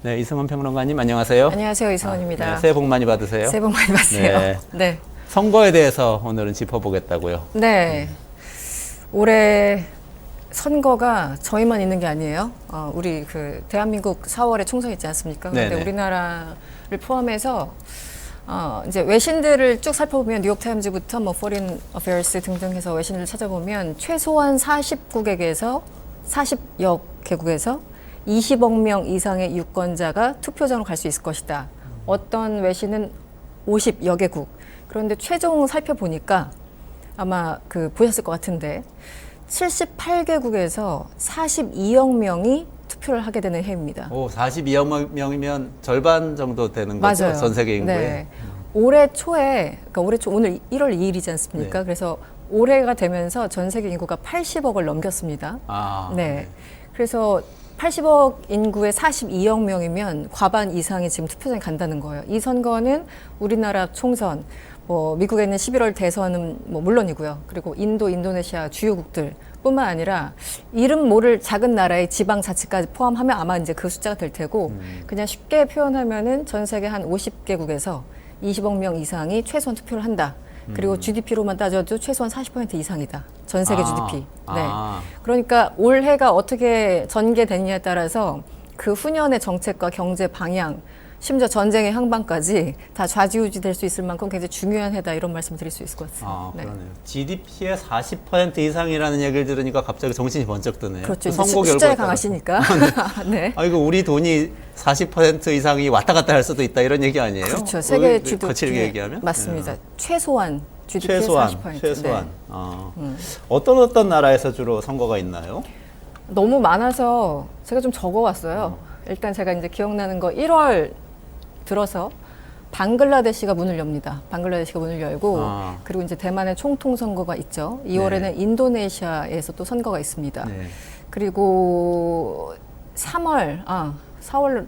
네, 이승원 평론가님 안녕하세요. 안녕하세요. 이승원입니다. 네, 새해 복 많이 받으세요. 새해 복 많이 받으세요. 네. 네. 선거에 대해서 오늘은 짚어보겠다고요. 네. 올해 선거가 저희만 있는 게 아니에요. 우리 대한민국 4월에 총선 있지 않습니까? 그런데 네네. 우리나라를 포함해서 이제 외신들을 쭉 살펴보면 뉴욕타임즈부터 뭐 포린 어페어스 등등 해서 외신을 찾아보면 최소한 40국에서 40여 개국에서 20억 명 이상의 유권자가 투표장으로 갈 수 있을 것이다. 어떤 외신은 50여 개국. 그런데 최종 살펴보니까 아마 보셨을 것 같은데 78개국에서 42억 명이 투표를 하게 되는 해입니다. 오, 42억 명이면 절반 정도 되는 거죠? 맞아요. 전 세계 인구의? 네. 올해 초에, 그러니까 올해 초 오늘 1월 2일이지 않습니까? 네. 그래서 올해가 되면서 전 세계 인구가 80억을 넘겼습니다. 아, 네. 그래서 80억 인구의 42억 명이면 과반 이상이 지금 투표장에 간다는 거예요. 이 선거는 우리나라 총선, 미국에 있는 11월 대선은 물론이고요. 그리고 인도, 인도네시아 주요국들 뿐만 아니라 이름 모를 작은 나라의 지방자치까지 포함하면 아마 이제 그 숫자가 될 테고 그냥 쉽게 표현하면은 전 세계 한 50개국에서 20억 명 이상이 최소한 투표를 한다. 그리고 GDP로만 따져도 최소한 40% 이상이다. 전 세계 GDP. 네. 그러니까 올해가 어떻게 전개되느냐에 따라서 그 후년의 정책과 경제 방향, 심지어 전쟁의 향방까지 다 좌지우지 될 수 있을 만큼 굉장히 중요한 해다 이런 말씀을 드릴 수 있을 것 같습니다. 그러네요. GDP의 40% 이상이라는 얘기를 들으니까 갑자기 정신이 번쩍 드네요. 그렇죠. 선거 숫자에 결과에 강하시니까. 네. 이거 우리 돈이 40% 이상이 왔다 갔다 할 수도 있다 이런 얘기 아니에요? 그렇죠. 세계 GDP 거칠게 얘기하면? 맞습니다. 네. 최소한 GDP의 40%. 최소한. 네. 어떤 나라에서 주로 선거가 있나요? 너무 많아서 제가 좀 적어왔어요. 일단 제가 이제 기억나는 거 1월 들어서 방글라데시가 문을 엽니다. 방글라데시가 문을 열고 그리고 이제 대만의 총통 선거가 있죠. 2월에는 네. 인도네시아에서 또 선거가 있습니다. 네. 그리고 4월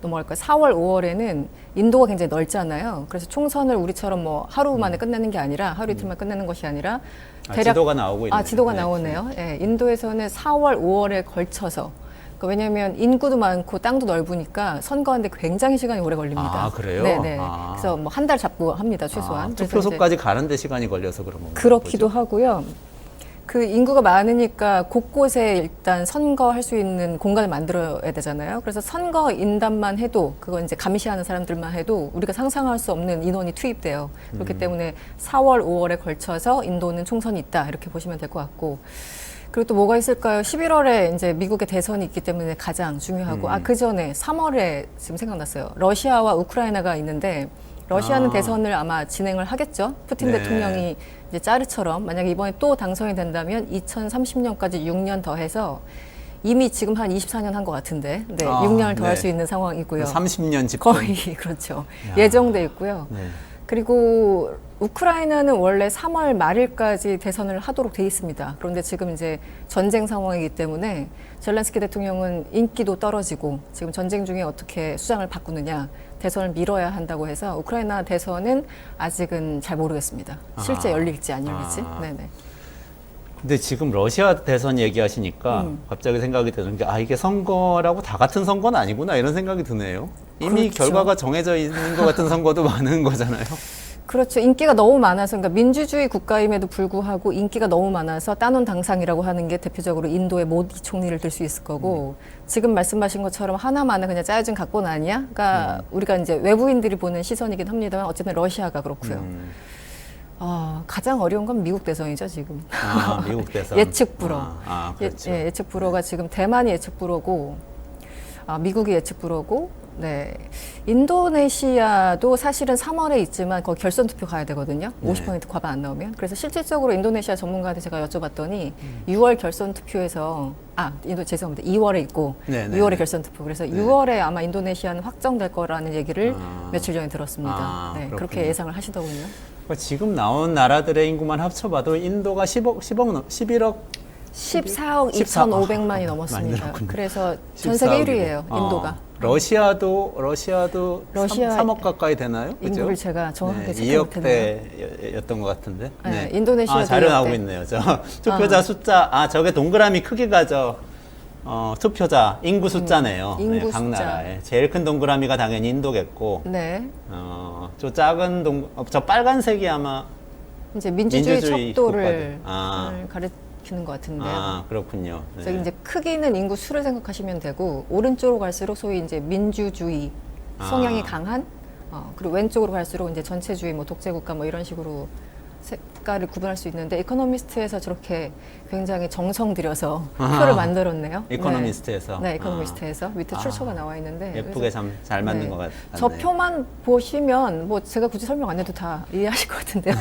넘어갈까요? 4월, 5월에는 인도가 굉장히 넓잖아요. 그래서 총선을 우리처럼 하루 만에 끝내는 게 아니라 하루 이틀만 끝내는 것이 아니라 대략 지도가 나오고 있네요. 지도가 나오네요. 네, 인도에서는 4월, 5월에 걸쳐서 왜냐하면 인구도 많고 땅도 넓으니까 선거하는데 굉장히 시간이 오래 걸립니다. 아, 그래요? 네네. 그래서 한 달 잡고 합니다, 최소한. 투표소까지 가는데 시간이 걸려서 그런 건가요? 그렇기도 하고요. 그 인구가 많으니까 곳곳에 일단 선거할 수 있는 공간을 만들어야 되잖아요. 그래서 선거 인단만 해도 그거 이제 감시하는 사람들만 해도 우리가 상상할 수 없는 인원이 투입돼요. 그렇기 때문에 4월, 5월에 걸쳐서 인도는 총선이 있다 이렇게 보시면 될 것 같고. 그리고 또 뭐가 있을까요? 11월에 이제 미국의 대선이 있기 때문에 가장 중요하고 그 전에 3월에 지금 생각났어요. 러시아와 우크라이나가 있는데 러시아는 대선을 아마 진행을 하겠죠. 푸틴 네. 대통령이 이제 짜르처럼 만약에 이번에 또 당선이 된다면 2030년까지 6년 더해서 이미 지금 한 24년 한 것 같은데 6년을 더 할 수 있는 상황이고요. 30년 집권. 거의 그렇죠. 예정돼 있고요. 네. 그리고 우크라이나는 원래 3월 말일까지 대선을 하도록 돼 있습니다. 그런데 지금 이제 전쟁 상황이기 때문에 젤렌스키 대통령은 인기도 떨어지고 지금 전쟁 중에 어떻게 수장을 바꾸느냐 대선을 미뤄야 한다고 해서 우크라이나 대선은 아직은 잘 모르겠습니다. 실제 열릴지 안 열릴지. 네네. 근데 지금 러시아 대선 얘기하시니까 갑자기 생각이 드는 게 이게 선거라고 다 같은 선거는 아니구나 이런 생각이 드네요. 이미 그렇죠. 결과가 정해져 있는 것 같은 선거도 많은 거잖아요. 그렇죠. 인기가 너무 많아서, 그러니까 민주주의 국가임에도 불구하고 인기가 너무 많아서 따놓은 당상이라고 하는 게 대표적으로 인도의 모디 총리를 들 수 있을 거고, 지금 말씀하신 것처럼 하나만은 그냥 짜여진 각본 아니야? 그러니까 우리가 이제 외부인들이 보는 시선이긴 합니다만 어쨌든 러시아가 그렇고요. 가장 어려운 건 미국 대선이죠, 지금. 미국 대선. 예측 불허. 그렇죠. 예측 불허가 지금 대만이 예측 불허고, 미국이 예측 불허고, 네. 인도네시아도 사실은 3월에 있지만 거기 결선 투표 가야 되거든요. 50% 과반 안 나오면. 그래서 실질적으로 인도네시아 전문가한테 제가 여쭤봤더니 6월 결선 투표에서 죄송합니다. 2월에 있고 6월에 결선 투표. 그래서 6월에 아마 인도네시아는 확정될 거라는 얘기를 며칠 전에 들었습니다. 네, 그렇게 예상을 하시더군요. 지금 나온 나라들의 인구만 합쳐봐도 인도가 11억 14억 2,500만이 넘었습니다. 그래서 전 세계 1위예요, 인도가. 러시아도 3억 가까이 되나요? 인구를 그죠? 제가 정확하게 체크 2억 못했네요. 대였던 것 같은데. 네, 인도네시아도 자료 2억 나오고 대. 있네요. 투표자 숫자 저게 동그라미 크기가 투표자 인구 숫자네요. 인구 네, 각 숫자. 나라에 제일 큰 동그라미가 당연히 인도겠고, 네. 저 작은 저 빨간색이 아마 이제 민주주의 민주주의 척도를 국가들. 가리키는 것 같은데요. 그렇군요. 네. 그래서 이제 크기는 인구 수를 생각하시면 되고 오른쪽으로 갈수록 소위 이제 민주주의 성향이 강한 그리고 왼쪽으로 갈수록 이제 전체주의 뭐 독재국가 뭐 이런 식으로 색깔을 구분할 수 있는데 이코노미스트에서 저렇게 굉장히 정성 들여서 표를 만들었네요. 이코노미스트에서. 네, 이코노미스트에서 밑에 출처가 나와 있는데 예쁘게 참 잘 만든 네. 것 같네요. 저 표만 보시면 뭐 제가 굳이 설명 안 해도 다 이해하실 것 같은데요.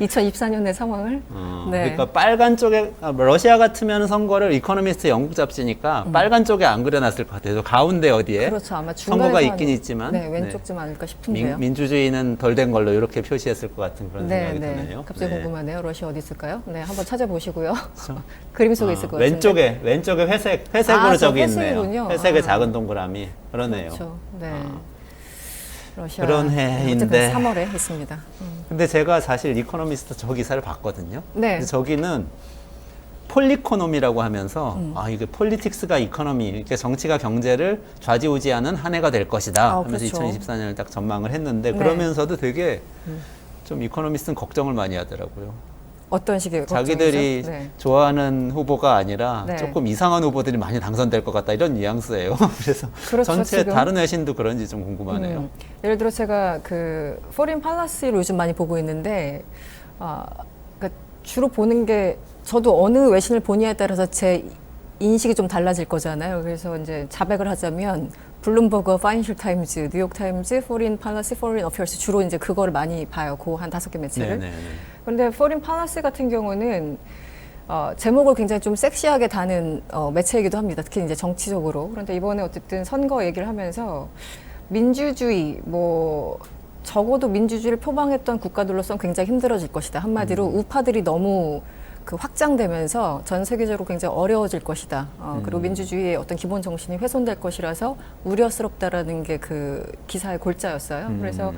2024년의 상황을. 네. 그러니까 빨간 쪽에 러시아 같으면 선거를 이코노미스트 영국 잡지니까 빨간 쪽에 안 그려놨을 것 같아요. 저 가운데 어디에 그렇죠. 아마 선거가 중간에서 있긴 있지만 네, 왼쪽쯤 아닐까 싶은데요. 민주주의는 덜 된 걸로 이렇게 표시했을 것 같은 그런 네, 생각이 네. 드네요. 갑자기 네. 궁금하네요. 러시아 어디 있을까요? 네, 한번 찾아보시고요. 그림 속에 있을 것 같은데. 왼쪽에 회색으로 저 적이 회색이군요. 있네요. 회색의 작은 동그라미. 그러네요. 그렇죠. 네. 러시아. 그런 해인데. 어쨌든 3월에 있습니다. 근데 제가 사실 이코노미스트 저 기사를 봤거든요. 네. 근데 저기는 폴리코노미라고 하면서 이게 폴리틱스가 이코노미, 이렇게 정치가 경제를 좌지우지하는 한 해가 될 것이다 하면서 그렇죠. 2024년을 딱 전망을 했는데 네. 그러면서도 되게 좀 이코노미스트는 걱정을 많이 하더라고요. 어떤 식의 자기들이 걱정이죠? 네. 좋아하는 후보가 아니라 네. 조금 이상한 후보들이 많이 당선될 것 같다 이런 뉘앙스예요. 그래서 그렇죠, 전체 지금. 다른 외신도 그런지 좀 궁금하네요. 예를 들어 제가 그 포린 팔라스를 요즘 많이 보고 있는데 그러니까 주로 보는 게 저도 어느 외신을 보냐에 따라서 제 인식이 좀 달라질 거잖아요. 그래서 이제 자백을 하자면 블룸버그, 파이낸셜 타임즈, 뉴욕 타임즈, 포린 팔라스, 포린 어피어스 주로 이제 그거를 많이 봐요. 그 한 5개 매체를. 네네네. 그런데 포린 팔라스 같은 경우는 제목을 굉장히 좀 섹시하게 다는 매체이기도 합니다. 특히 이제 정치적으로. 그런데 이번에 어쨌든 선거 얘기를 하면서 민주주의 뭐 적어도 민주주의를 표방했던 국가들로서는 굉장히 힘들어질 것이다. 한마디로 우파들이 너무 그 확장되면서 전 세계적으로 굉장히 어려워질 것이다. 그리고 민주주의의 어떤 기본 정신이 훼손될 것이라서 우려스럽다라는 게 그 기사의 골자였어요. 그래서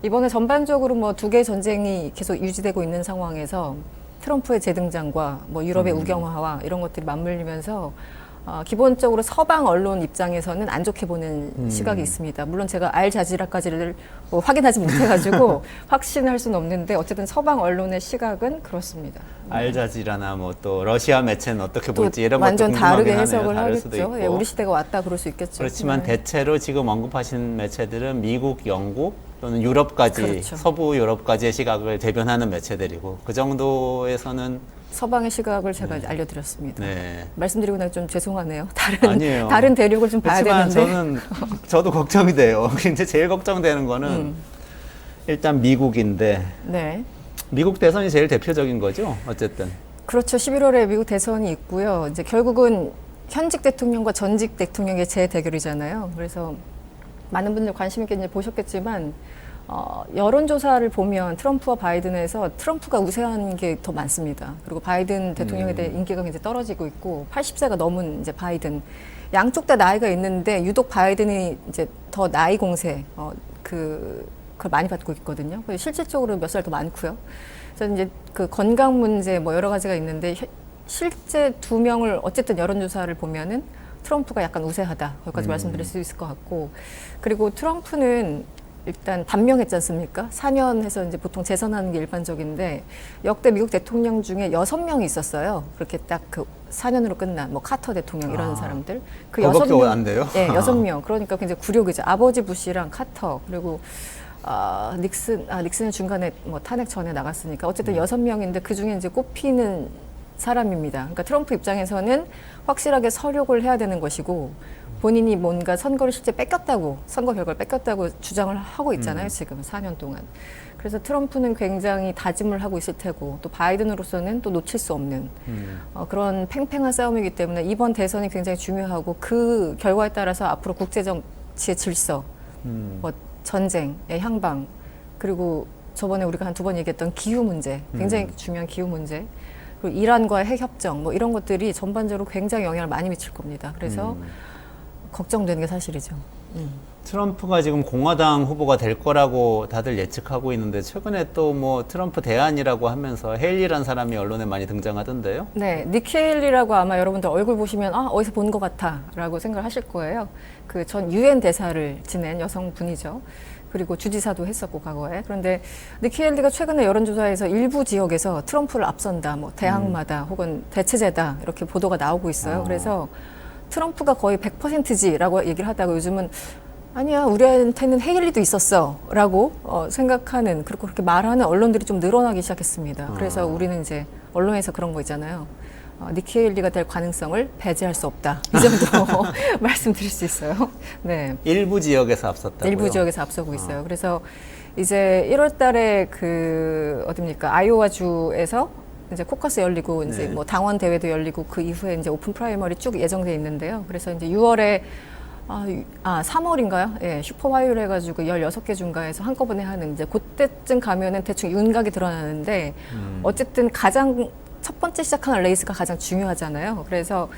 이번에 전반적으로 뭐 두 개의 전쟁이 계속 유지되고 있는 상황에서 트럼프의 재등장과 뭐 유럽의 우경화와 이런 것들이 맞물리면서 기본적으로 서방 언론 입장에서는 안 좋게 보는 시각이 있습니다. 물론 제가 알자지라까지를 뭐 확인하지 못해가지고 확신할 수는 없는데 어쨌든 서방 언론의 시각은 그렇습니다. 알자지라나 뭐 또 러시아 매체는 어떻게 또 볼지 이런 완전 것도 다르게 궁금하긴 하네요. 해석을 다를 수도 하겠죠. 있고. 예, 우리 시대가 왔다 그럴 수 있겠죠. 그렇지만 네. 대체로 지금 언급하신 매체들은 미국, 영국 또는 유럽까지 그렇죠. 서부 유럽까지의 시각을 대변하는 매체들이고 그 정도에서는 서방의 시각을 제가 알려드렸습니다. 네. 말씀드리고 나서 좀 죄송하네요. 아니에요. 다른 대륙을 좀 봐야 그렇지만 되는데. 저도 걱정이 돼요. 근데 제일 걱정되는 거는 일단 미국인데 네. 미국 대선이 제일 대표적인 거죠. 어쨌든. 그렇죠. 11월에 미국 대선이 있고요. 이제 결국은 현직 대통령과 전직 대통령의 재대결이잖아요. 그래서 많은 분들 관심 있게 이제 보셨겠지만 여론조사를 보면 트럼프와 바이든에서 트럼프가 우세한 게 더 많습니다. 그리고 바이든 대통령에 대해 인기가 굉장히 떨어지고 있고 80세가 넘은 이제 바이든 양쪽 다 나이가 있는데 유독 바이든이 이제 더 나이 공세 그걸 많이 받고 있거든요. 실질적으로 몇 살 더 많고요. 그래서 이제 그 건강 문제 뭐 여러 가지가 있는데 실제 두 명을 어쨌든 여론조사를 보면은 트럼프가 약간 우세하다. 거기까지 말씀드릴 수 있을 것 같고 그리고 트럼프는 일단 단명했지 않습니까? 4년 해서 이제 보통 재선하는 게 일반적인데 역대 미국 대통령 중에 6명이 있었어요. 그렇게 딱 그 4년으로 끝난 뭐 카터 대통령 이런 사람들. 그 그거밖에 6명. 안 돼요? 네, 6명. 그러니까 굉장히 굴욕이죠. 아버지 부시랑 카터 그리고 닉슨은 중간에 뭐 탄핵 전에 나갔으니까 어쨌든 6명인데 그 중에 이제 꼽히는 사람입니다. 그러니까 트럼프 입장에서는 확실하게 서력을 해야 되는 것이고 본인이 뭔가 선거를 실제 뺏겼다고 선거 결과를 뺏겼다고 주장을 하고 있잖아요. 지금 4년 동안. 그래서 트럼프는 굉장히 다짐을 하고 있을 테고 또 바이든으로서는 또 놓칠 수 없는 그런 팽팽한 싸움이기 때문에 이번 대선이 굉장히 중요하고 그 결과에 따라서 앞으로 국제정치의 질서, 뭐 전쟁의 향방 그리고 저번에 우리가 한 2번 얘기했던 기후 문제, 굉장히 중요한 기후 문제 그리고 이란과의 핵 협정 뭐 이런 것들이 전반적으로 굉장히 영향을 많이 미칠 겁니다. 그래서 걱정되는 게 사실이죠. 트럼프가 지금 공화당 후보가 될 거라고 다들 예측하고 있는데 최근에 또 뭐 트럼프 대안이라고 하면서 헤일리라는 사람이 언론에 많이 등장하던데요. 네, 니키 헤일리라고 아마 여러분들 얼굴 보시면 어디서 본 것 같아라고 생각하실 거예요. 그 전 유엔 대사를 지낸 여성분이죠. 그리고 주지사도 했었고 과거에. 그런데 니키 헤일리가 최근에 여론조사에서 일부 지역에서 트럼프를 앞선다, 뭐 대항마다 혹은 대체제다 이렇게 보도가 나오고 있어요. 그래서 트럼프가 거의 100%지라고 얘기를 하다가 요즘은 아니야, 우리한테는 헤일리도 있었어 라고 생각하는, 그렇게 말하는 언론들이 좀 늘어나기 시작했습니다. 그래서 우리는 이제 언론에서 그런 거 있잖아요. 니키 헤일리가 될 가능성을 배제할 수 없다. 이 정도 말씀드릴 수 있어요. 네. 일부 지역에서 앞섰다고요? 일부 지역에서 앞서고 있어요. 그래서 이제 1월 달에 어딥니까? 아이오와 주에서 이제 코커스 열리고 이제 네. 뭐 당원 대회도 열리고 그 이후에 이제 오픈 프라이머리 쭉 예정돼 있는데요. 그래서 이제 6월에 3월인가요? 예, 슈퍼 화요일 해가지고 16개 중가에서 한꺼번에 하는 이제 그때쯤 가면은 대충 윤곽이 드러나는데 어쨌든 가장 첫 번째 시작하는 레이스가 가장 중요하잖아요. 그래서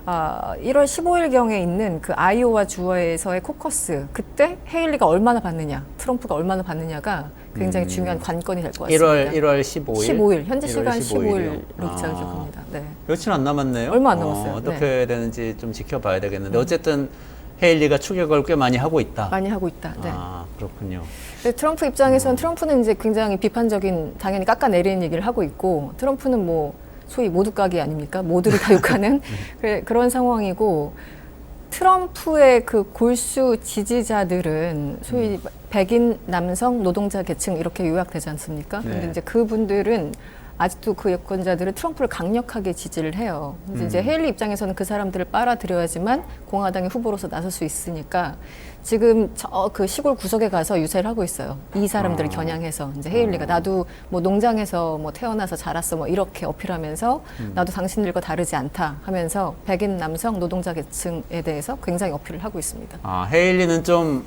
1월 15일경에 있는 그 아이오와 주에서의 코커스, 그때 헤일리가 얼마나 받느냐, 트럼프가 얼마나 받느냐가 굉장히 중요한 관건이 될 것 같습니다. 1월 15일? 15일, 현지 시간 15일이요? 15일로 기억합니다. 네. 며칠 안 남았네요. 얼마 안 남았어요. 어떻게 되는지 좀 지켜봐야 되겠는데 어쨌든 헤일리가 추격을 꽤 많이 하고 있다. 많이 하고 있다. 네. 그렇군요. 근데 트럼프 입장에서는 트럼프는 이제 굉장히 비판적인, 당연히 깎아내리는 얘기를 하고 있고, 트럼프는 뭐 소위 모두까기 아닙니까? 모두를 다 욕하는 그런 상황이고, 트럼프의 그 골수 지지자들은 소위 백인 남성 노동자 계층 이렇게 요약되지 않습니까? 네. 근데 이제 그분들은 아직도 그 여권자들은 트럼프를 강력하게 지지를 해요. 이제 헤일리 입장에서는 그 사람들을 빨아들여야지만 공화당의 후보로서 나설 수 있으니까 지금 그 시골 구석에 가서 유세를 하고 있어요. 이 사람들을 겨냥해서 이제 헤일리가 나도 뭐 농장에서 뭐 태어나서 자랐어 뭐 이렇게 어필하면서 나도 당신들과 다르지 않다 하면서 백인 남성 노동자 계층에 대해서 굉장히 어필을 하고 있습니다. 헤일리는 좀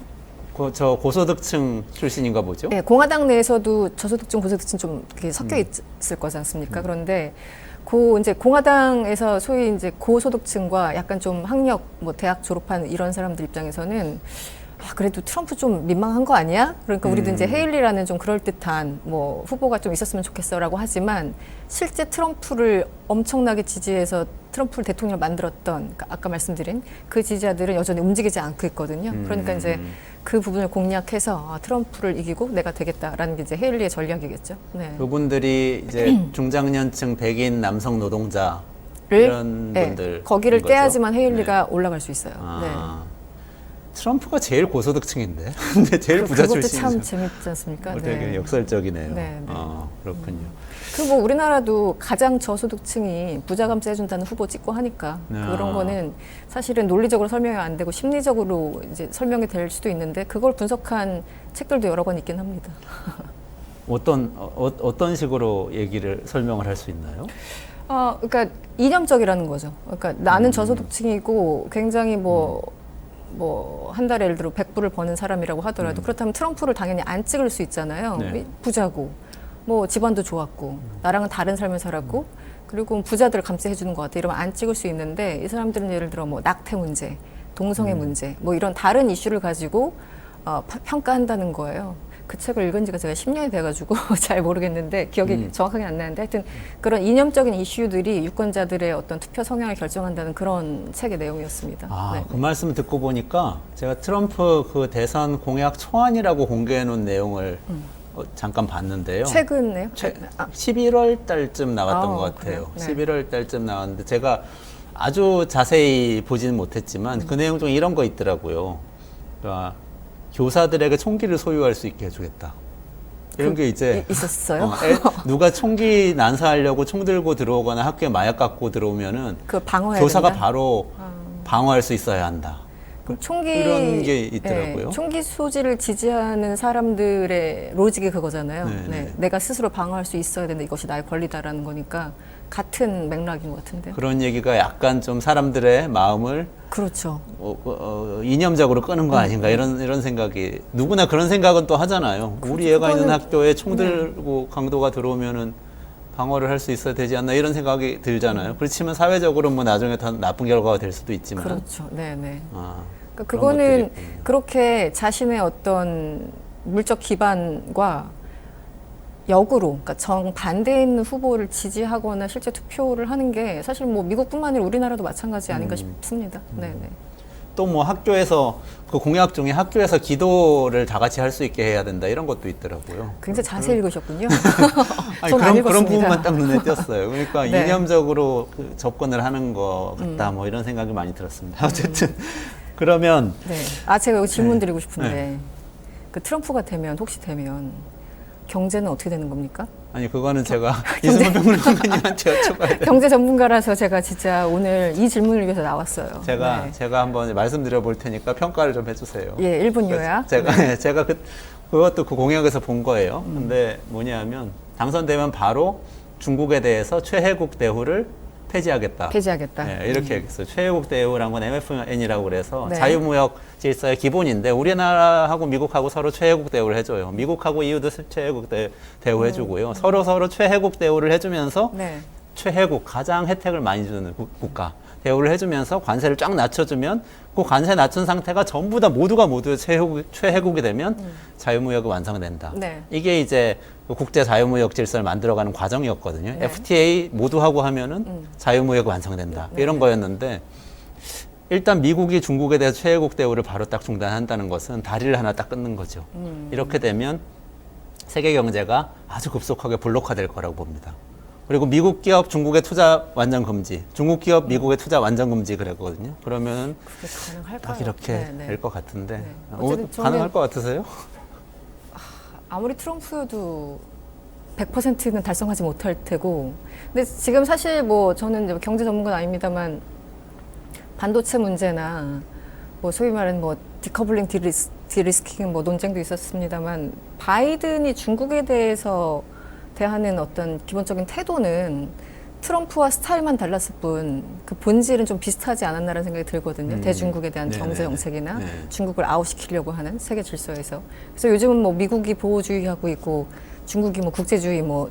고소득층 출신인가 보죠? 네, 공화당 내에서도 저소득층, 고소득층 좀 이렇게 섞여 있을 거지 않습니까? 그런데 이제 공화당에서 소위 이제 고소득층과 약간 좀 학력, 뭐 대학 졸업한 이런 사람들 입장에서는 그래도 트럼프 좀 민망한 거 아니야? 그러니까 우리도 이제 헤일리라는 좀 그럴듯한 뭐 후보가 좀 있었으면 좋겠어라고 하지만 실제 트럼프를 엄청나게 지지해서 트럼프를 대통령을 만들었던 아까 말씀드린 그 지지자들은 여전히 움직이지 않고 있거든요. 그러니까 이제 그 부분을 공략해서 트럼프를 이기고 내가 되겠다라는 게 이제 헤일리의 전략이겠죠. 네. 그분들이 이제 중장년층 백인 남성 노동자 이런 분들 거기를 떼야지만 헤일리가 올라갈 수 있어요. 네. 트럼프가 제일 고소득층인데, 근데 제일 부자 그것도 출신이죠. 참 재밌지 않습니까? 되게 역설적이네요. 네, 네. 그렇군요. 뭐 우리나라도 가장 저소득층이 부자 감세해준다는 후보 찍고 하니까 그런 거는 사실은 논리적으로 설명이 안 되고 심리적으로 이제 설명이 될 수도 있는데 그걸 분석한 책들도 여러 권 있긴 합니다. 어떤 식으로 얘기를 설명을 할 수 있나요? 그러니까 이념적이라는 거죠. 그러니까 나는 저소득층이고 굉장히 한 달에 예를 들어 100불을 버는 사람이라고 하더라도 그렇다면 트럼프를 당연히 안 찍을 수 있잖아요. 네. 부자고 뭐 집안도 좋았고 나랑은 다른 삶을 살았고 그리고 부자들을 감세해 주는 것 같아 이러면 안 찍을 수 있는데 이 사람들은 예를 들어 뭐 낙태 문제, 동성애 문제 뭐 이런 다른 이슈를 가지고 평가한다는 거예요. 그 책을 읽은 지가 제가 10년이 돼가지고 잘 모르겠는데 기억이 정확하게 안 나는데 하여튼 그런 이념적인 이슈들이 유권자들의 어떤 투표 성향을 결정한다는 그런 책의 내용이었습니다. 네. 그 말씀 듣고 보니까 제가 트럼프 그 대선 공약 초안이라고 공개해 놓은 내용을 잠깐 봤는데요. 최근에요? 11월 달쯤 나왔던 것 같아요. 네. 11월 달쯤 나왔는데 제가 아주 자세히 보지는 못했지만 그 내용 중에 이런 거 있더라고요. 그러니까 교사들에게 총기를 소유할 수 있게 해주겠다. 이런 게 이제 있었어요? 누가 총기 난사하려고 총 들고 들어오거나 학교에 마약 갖고 들어오면은 그 방어해야 교사가 된다? 바로 방어할 수 있어야 한다. 총기 이런 게 있더라고요. 총기 소지를 지지하는 사람들의 로직이 그거잖아요. 네, 네. 내가 스스로 방어할 수 있어야 된다. 이것이 나의 권리다라는 거니까 같은 맥락인 것 같은데요. 그런 얘기가 약간 좀 사람들의 마음을 그렇죠. 이념적으로 끄는 거 아닌가 이런 생각이 누구나 그런 생각은 또 하잖아요. 우리 애가 있는 학교에 총 들고 강도가 들어오면은 방어를 할 수 있어야 되지 않나 이런 생각이 들잖아요. 그렇지만 사회적으로 뭐 나중에 더 나쁜 결과가 될 수도 있지만. 그렇죠. 네네. 그러니까 그런 그거는 것들이 있군요. 그렇게 자신의 어떤 물적 기반과 역으로, 그러니까 정반대에 있는 후보를 지지하거나 실제 투표를 하는 게 사실 뭐 미국뿐만 아니라 우리나라도 마찬가지 아닌가 싶습니다. 네네. 또 뭐 학교에서 그 공약 중에 학교에서 기도를 다 같이 할 수 있게 해야 된다 이런 것도 있더라고요. 굉장히 자세히 읽으셨군요. 아니, 저는 안 그런 읽었습니다. 부분만 딱 눈에 띄었어요. 그러니까 네. 이념적으로 그 접근을 하는 것 같다 뭐 이런 생각이 많이 들었습니다. 어쨌든 그러면 네. 아, 제가 여기 질문 네. 드리고 싶은데 그 트럼프가 되면 혹시 되면 경제는 어떻게 되는 겁니까? 아니 그거는 제가 이승만 평론가님한테 여쭤봐야 돼요. 경제 전문가라서 제가 진짜 오늘 이 질문을 위해서 나왔어요. 네. 제가 한번 말씀드려 볼 테니까 평가를 좀 해주세요. 예, 1분 요약. 제가 그것도 그 공약에서 본 거예요. 근데 뭐냐면 당선되면 바로 중국에 대해서 최혜국 대우를 폐지하겠다. 폐지하겠다. 네, 이렇게 얘기했어요. 최혜국 대우라는 건 MFN이라고 그래서 네. 자유무역 질서의 기본인데 우리나라하고 미국하고 서로 최혜국 대우를 해줘요. 미국하고 EU도 최혜국 대우 해주고요. 서로 최혜국 대우를 해주면서 네. 최혜국 가장 혜택을 많이 주는 국가 대우를 해주면서 관세를 쫙 낮춰주면 그 관세 낮춘 상태가 전부 다 모두가 모두 최혜국이 되면 자유무역이 완성된다. 네. 이게 이제 국제 자유무역 질서를 만들어가는 과정이었거든요. 네. FTA 모두 하고 하면은 자유무역이 완성된다. 이런 거였는데 일단 미국이 중국에 대해서 최혜국 대우를 바로 딱 중단한다는 것은 다리를 하나 딱 끊는 거죠. 이렇게 되면 세계 경제가 아주 급속하게 블록화될 거라고 봅니다. 그리고 미국 기업 중국에 투자 완전 금지, 중국 기업 미국에 투자 완전 금지 그랬거든요. 그러면 그게 가능할까요? 딱 이렇게 네, 네. 될 것 같은데 네. 어쨌든 가능할 것 같으세요? 아무리 트럼프여도 100%는 달성하지 못할 테고. 근데 지금 사실 뭐 저는 이제 경제 전문가는 아닙니다만 반도체 문제나 뭐 소위 말하는 뭐 디커블링 디리스킹 뭐 논쟁도 있었습니다만 바이든이 중국에 대해서 대하는 어떤 기본적인 태도는 트럼프와 스타일만 달랐을 뿐 그 본질은 좀 비슷하지 않았나라는 생각이 들거든요. 대중국에 대한 네네네. 경제 정책이나 네. 중국을 아웃시키려고 하는 세계 질서에서. 그래서 요즘은 뭐 미국이 보호주의하고 있고 중국이 뭐 국제주의 뭐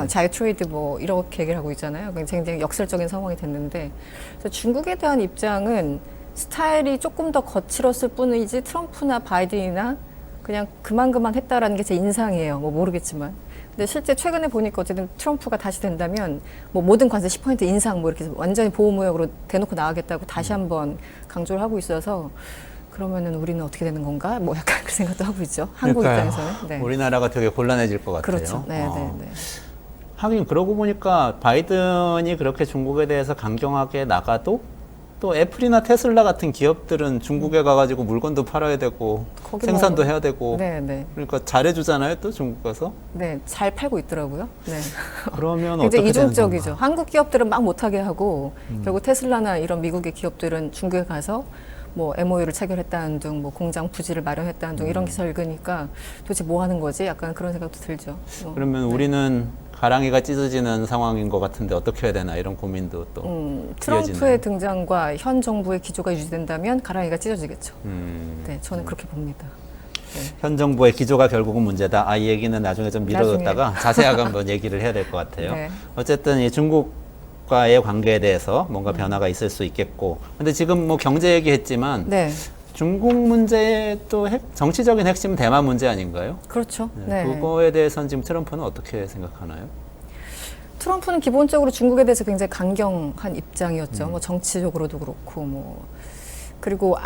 자유 트레이드 뭐 이렇게 얘기를 하고 있잖아요. 굉장히 역설적인 상황이 됐는데 그래서 중국에 대한 입장은 스타일이 조금 더 거칠었을 뿐이지 트럼프나 바이든이나 그냥 그만 했다라는 게 제 인상이에요. 뭐 모르겠지만. 근데 실제 최근에 보니까 어쨌든 트럼프가 다시 된다면 뭐 모든 관세 10% 인상 뭐 이렇게 완전히 보호무역으로 대놓고 나가겠다고 다시 한번 강조를 하고 있어서 그러면은 우리는 어떻게 되는 건가? 뭐 약간 그 생각도 하고 있죠. 한국 그러니까요. 입장에서는. 네. 우리나라가 되게 곤란해질 것 같아요. 그렇죠. 네, 네, 네. 하긴 그러고 보니까 바이든이 그렇게 중국에 대해서 강경하게 나가도 또 애플이나 테슬라 같은 기업들은 중국에 가가지고 물건도 팔아야 되고 거기 생산도 뭐- 해야 되고 네, 네. 그러니까 잘해주잖아요 또 중국 가서. 네, 잘 팔고 있더라고요. 네. 그러면 어떻게 굉장히 되는 이중적이죠. 건가? 한국 기업들은 막 못하게 하고 결국 테슬라나 이런 미국의 기업들은 중국에 가서 뭐 MOU를 체결했다는 등, 뭐 공장 부지를 마련했다는 등 이런 기사를 읽으니까 도대체 뭐 하는 거지? 약간 그런 생각도 들죠. 그러면 우리는 가랑이가 찢어지는 상황인 것 같은데 어떻게 해야 되나 이런 고민도 또 트럼프의 이어지네요. 등장과 현 정부의 기조가 유지된다면 가랑이가 찢어지겠죠. 음, 네, 저는 그렇게 봅니다. 현 정부의 기조가 결국은 문제다. 이 얘기는 나중에 좀 미뤄뒀다가 자세하게 한번 얘기를 해야 될 것 같아요. 네. 어쨌든 이 중국과의 관계에 대해서 뭔가 변화가 있을 수 있겠고, 근데 지금 뭐 경제 얘기했지만 네, 중국 문제의 또 정치적인 핵심은 대만 문제 아닌가요? 그렇죠. 네. 네. 그거에 대해서는 지금 트럼프는 어떻게 생각하나요? 트럼프는 기본적으로 중국에 대해서 굉장히 강경한 입장이었죠. 뭐 정치적으로도 그렇고 뭐 그리고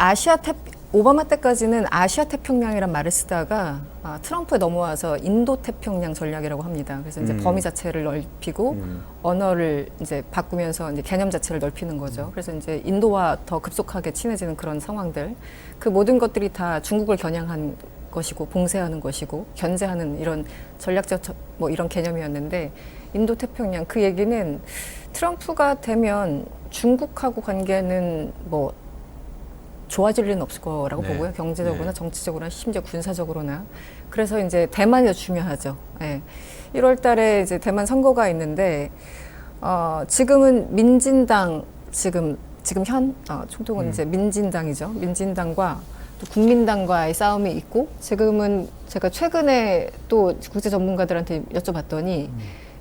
오바마 때까지는 아시아 태평양이란 말을 쓰다가 트럼프에 넘어와서 인도 태평양 전략이라고 합니다. 그래서 이제 범위 자체를 넓히고 언어를 이제 바꾸면서 이제 개념 자체를 넓히는 거죠. 그래서 이제 인도와 더 급속하게 친해지는 그런 상황들, 그 모든 것들이 다 중국을 겨냥한 것이고 봉쇄하는 것이고 견제하는 이런 전략적 뭐 이런 개념이었는데 인도 태평양 그 얘기는 트럼프가 되면 중국하고 관계는 뭐 좋아질 일은 없을 거라고 네. 보고요. 경제적으로나 네. 정치적으로나 심지어 군사적으로나. 그래서 이제 대만이 더 중요하죠. 예. 1월 달에 이제 대만 선거가 있는데 지금은 민진당 지금 현 총통은 이제 민진당이죠. 민진당과 또 국민당과의 싸움이 있고 지금은 제가 최근에 또 국제 전문가들한테 여쭤봤더니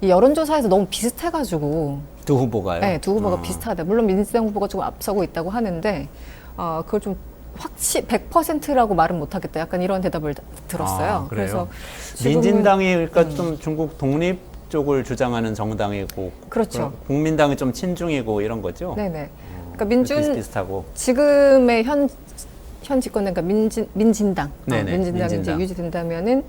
이 여론조사에서 너무 비슷해가지고 두 후보가요? 네, 두 후보가 비슷하다. 물론 민주당 후보가 조금 앞서고 있다고 하는데 그걸 좀 확실히 100%라고 말은 못하겠다. 약간 이런 대답을 들었어요. 아, 그래요? 그래서 지금은- 민진당이 그러니까 좀 중국 독립 쪽을 주장하는 정당이고, 그렇죠. 국민당이 좀 친중이고 이런 거죠. 네네. 그러니까 민준 비슷비슷하고. 지금의 현 집권당, 그러니까 민진당, 네네, 민진당이 이제 민진당. 유지된다면은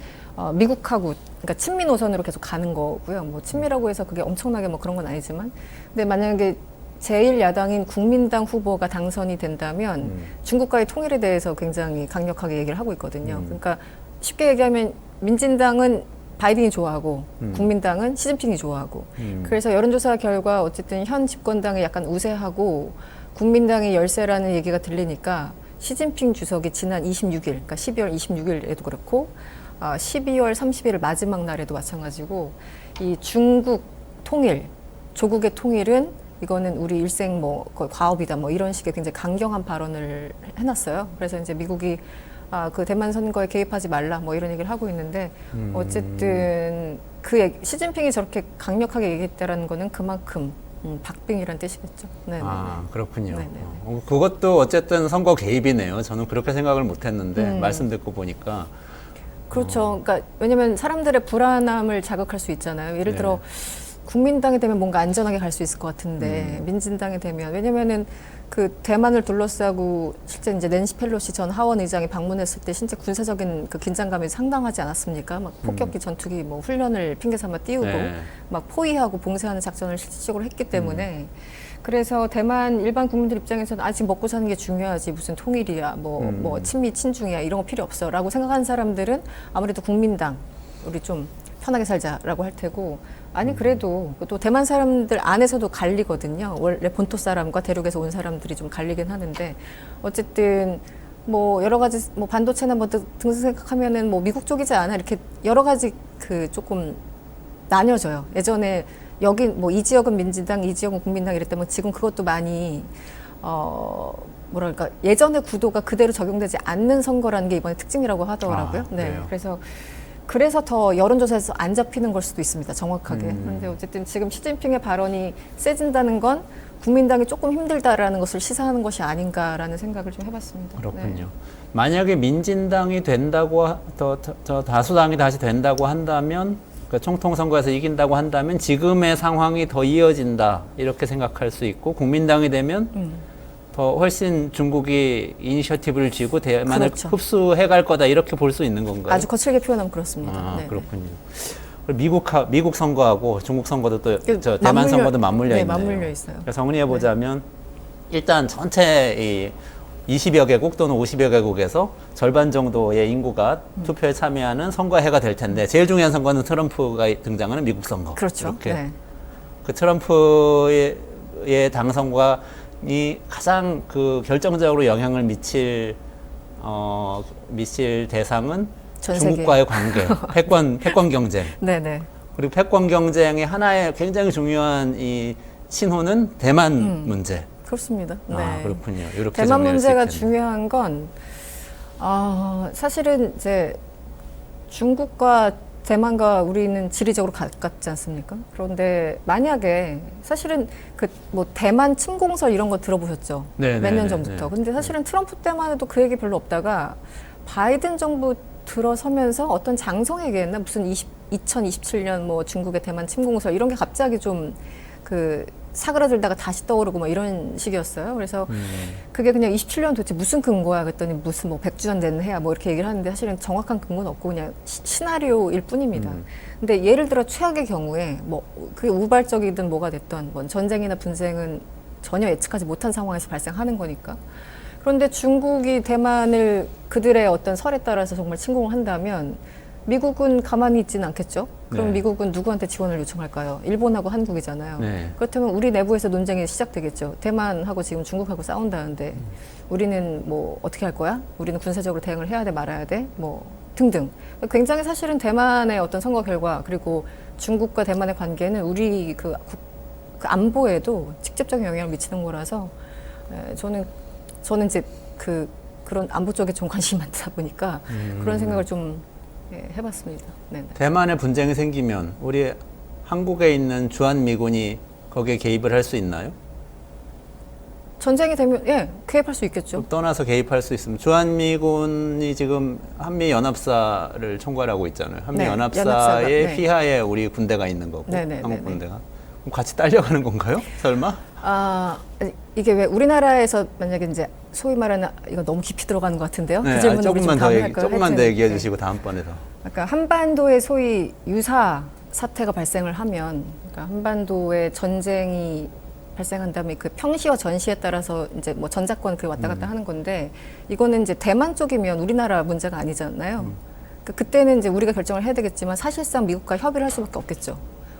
미국하고 그러니까 친미 노선으로 계속 가는 거고요. 뭐 친미라고 해서 그게 엄청나게 뭐 그런 건 아니지만, 근데 만약에 제1야당인 국민당 후보가 당선이 된다면 중국과의 통일에 대해서 굉장히 강력하게 얘기를 하고 있거든요. 그러니까 쉽게 얘기하면 민진당은 바이든이 좋아하고 국민당은 시진핑이 좋아하고 그래서 여론조사 결과 어쨌든 현 집권당이 약간 우세하고 국민당이 열세라는 얘기가 들리니까 시진핑 주석이 지난 26일, 그러니까 12월 26일에도 그렇고 12월 30일 마지막 날에도 마찬가지고 이 중국 통일, 조국의 통일은 이거는 우리 일생 뭐 거의 과업이다 뭐 이런 식의 굉장히 강경한 발언을 해놨어요. 그래서 이제 미국이 그 대만 선거에 개입하지 말라 뭐 이런 얘기를 하고 있는데 어쨌든 시진핑이 저렇게 강력하게 얘기했다라는 거는 그만큼 박빙이란 뜻이겠죠. 네. 아, 그렇군요. 네네. 그것도 어쨌든 선거 개입이네요. 저는 그렇게 생각을 못했는데 말씀 듣고 보니까. 그렇죠. 그러니까 왜냐하면 사람들의 불안함을 자극할 수 있잖아요. 예를 들어 국민당이 되면 뭔가 안전하게 갈 수 있을 것 같은데 민진당이 되면 왜냐면은 그 대만을 둘러싸고 실제 이제 낸시 펠로시 전 하원 의장이 방문했을 때 진짜 군사적인 그 긴장감이 상당하지 않았습니까? 막 폭격기 전투기 뭐 훈련을 핑계 삼아 띄우고 막 포위하고 봉쇄하는 작전을 실질적으로 했기 때문에 그래서 대만 일반 국민들 입장에서는 지금 먹고 사는 게 중요하지 무슨 통일이야 뭐 친미 친중이야 이런 거 필요 없어라고 생각하는 사람들은 아무래도 국민당 우리 좀 편하게 살자라고 할 테고 아니 그래도 또 대만 사람들 안에서도 갈리거든요. 원래 본토 사람과 대륙에서 온 사람들이 좀 갈리긴 하는데 어쨌든 뭐 여러 가지 뭐 반도체나 뭐 등등 생각하면은 뭐 미국 쪽이지 않아 이렇게 여러 가지 그 조금 나뉘어져요. 예전에 여기 뭐 이 지역은 민진당, 이 지역은 국민당 이랬다면 지금 그것도 많이 뭐랄까 예전의 구도가 그대로 적용되지 않는 선거라는 게 이번에 특징이라고 하더라고요. 네, 그래서 더 여론조사에서 안 잡히는 걸 수도 있습니다. 정확하게. 그런데 어쨌든 지금 시진핑의 발언이 세진다는 건 국민당이 조금 힘들다라는 것을 시사하는 것이 아닌가라는 생각을 좀 해봤습니다. 그렇군요. 네. 만약에 민진당이 된다고 더 다수당이 다시 된다고 한다면 그러니까 총통선거에서 이긴다고 한다면 지금의 상황이 더 이어진다 이렇게 생각할 수 있고 국민당이 되면 더 훨씬 중국이 이니셔티브를 쥐고 대만을 그렇죠. 흡수해갈 거다 이렇게 볼 수 있는 건가요? 아주 거칠게 표현하면 그렇습니다. 네. 그렇군요. 미국 선거하고 중국 선거도 또 대만 선거도 맞물려 네, 있네요. 맞물려 있어요. 그래서 정리해 보자면 일단 전체 20여 개국 또는 50여 개국에서 절반 정도의 인구가 투표에 참여하는 선거해가 될 텐데 제일 중요한 선거는 트럼프가 등장하는 미국 선거. 그렇죠. 이렇게 네. 그 트럼프의 당선과 이 가장 그 결정적으로 영향을 미칠 대상은 전 세계. 중국과의 관계, 패권 경쟁. 네네. 그리고 패권 경쟁의 하나의 굉장히 중요한 이 신호는 대만 문제. 그렇습니다. 네. 그렇군요. 이렇게 대만 정리할 수 문제가 있겠네요. 중요한 건 사실은 이제 중국과 대만과 우리는 지리적으로 가깝지 않습니까? 그런데 만약에 사실은 그 뭐 대만 침공설 이런 거 들어보셨죠? 네, 몇 년 네, 전부터. 네. 근데 사실은 트럼프 때만 해도 그 얘기 별로 없다가 바이든 정부 들어서면서 어떤 장성 얘기했나 무슨 2027년 뭐 중국의 대만 침공설 이런 게 갑자기 좀 그 사그라들다가 다시 떠오르고 뭐 이런 식이었어요. 그래서 그게 그냥 27년 도대체 무슨 근거야? 그랬더니 무슨 뭐 100주년 되는 해야 뭐 이렇게 얘기를 하는데 사실은 정확한 근거는 없고 그냥 시나리오일 뿐입니다. 근데 예를 들어 최악의 경우에 뭐 그게 우발적이든 뭐가 됐던 뭐 전쟁이나 분쟁은 전혀 예측하지 못한 상황에서 발생하는 거니까. 그런데 중국이 대만을 그들의 어떤 설에 따라서 정말 침공을 한다면 미국은 가만히 있지는 않겠죠. 그럼 네. 미국은 누구한테 지원을 요청할까요? 일본하고 한국이잖아요. 네. 그렇다면 우리 내부에서 논쟁이 시작되겠죠. 대만하고 지금 중국하고 싸운다는데 우리는 뭐 어떻게 할 거야? 우리는 군사적으로 대응을 해야 돼 말아야 돼? 뭐 등등. 굉장히 사실은 대만의 어떤 선거 결과 그리고 중국과 대만의 관계는 우리 그 안보에도 직접적인 영향을 미치는 거라서 저는 이제 그런 안보 쪽에 좀 관심이 많다 보니까 그런 생각을 좀 해봤습니다. 네. 대만에 분쟁이 생기면 우리 한국에 있는 주한미군이 거기에 개입을 할 수 있나요? 전쟁이 되면 개입할 수 있겠죠. 떠나서 개입할 수 있으면 주한미군이 지금 한미 연합사를 총괄하고 있잖아요. 한미 네, 연합사의 연합사가, 네. 휘하에 우리 군대가 있는 거고 네, 네, 한국 네, 군대가 그럼 같이 딸려가는 건가요? 설마? 이게 왜 우리나라에서 만약에 이제 소위 말하는 이거 너무 깊이 들어가는 것 같은데요. 네, 그 질문은 우리 좀 다음에 할까요? 조금만 더 하여튼, 얘기해 네. 주시고 다음번에 더. 그러니까 한반도에 소위 유사 사태가 발생을 하면, 그러니까 한반도에 전쟁이 발생한다면 그 평시와 전시에 따라서 이제 뭐 전자권 그 왔다 갔다 하는 건데, 이거는 이제 대만 쪽이면 우리나라 문제가 아니잖아요. 그러니까 그때는 이제 우리가 결정을 해야 되겠지만 사실상 미국과 협의를 할 수밖에 없겠죠.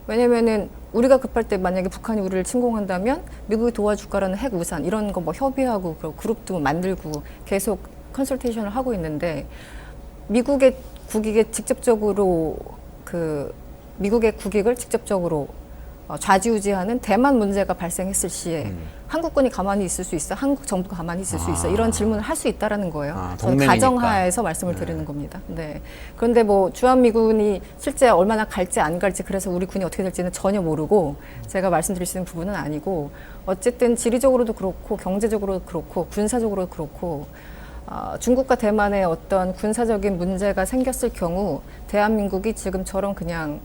왜냐면은 우리가 급할 때 만약에 북한이 우리를 침공한다면 미국이 도와줄까라는 핵 우산 이런 거 뭐 협의하고 그룹도 만들고 계속 컨설테이션을 하고 있는데, 미국의 국익에 직접적으로 미국의 국익을 직접적으로 좌지우지하는 대만 문제가 발생했을 시에 한국군이 가만히 있을 수 있어? 한국 정부가 가만히 있을 수 있어? 이런 질문을 할 수 있다라는 거예요. 저는 동맹이니까. 가정하에서 말씀을 드리는 겁니다. 네. 그런데 뭐 주한미군이 실제 얼마나 갈지 안 갈지, 그래서 우리 군이 어떻게 될지는 전혀 모르고 제가 말씀드릴 수 있는 부분은 아니고, 어쨌든 지리적으로도 그렇고 경제적으로도 그렇고 군사적으로도 그렇고 중국과 대만의 어떤 군사적인 문제가 생겼을 경우 대한민국이 지금처럼 그냥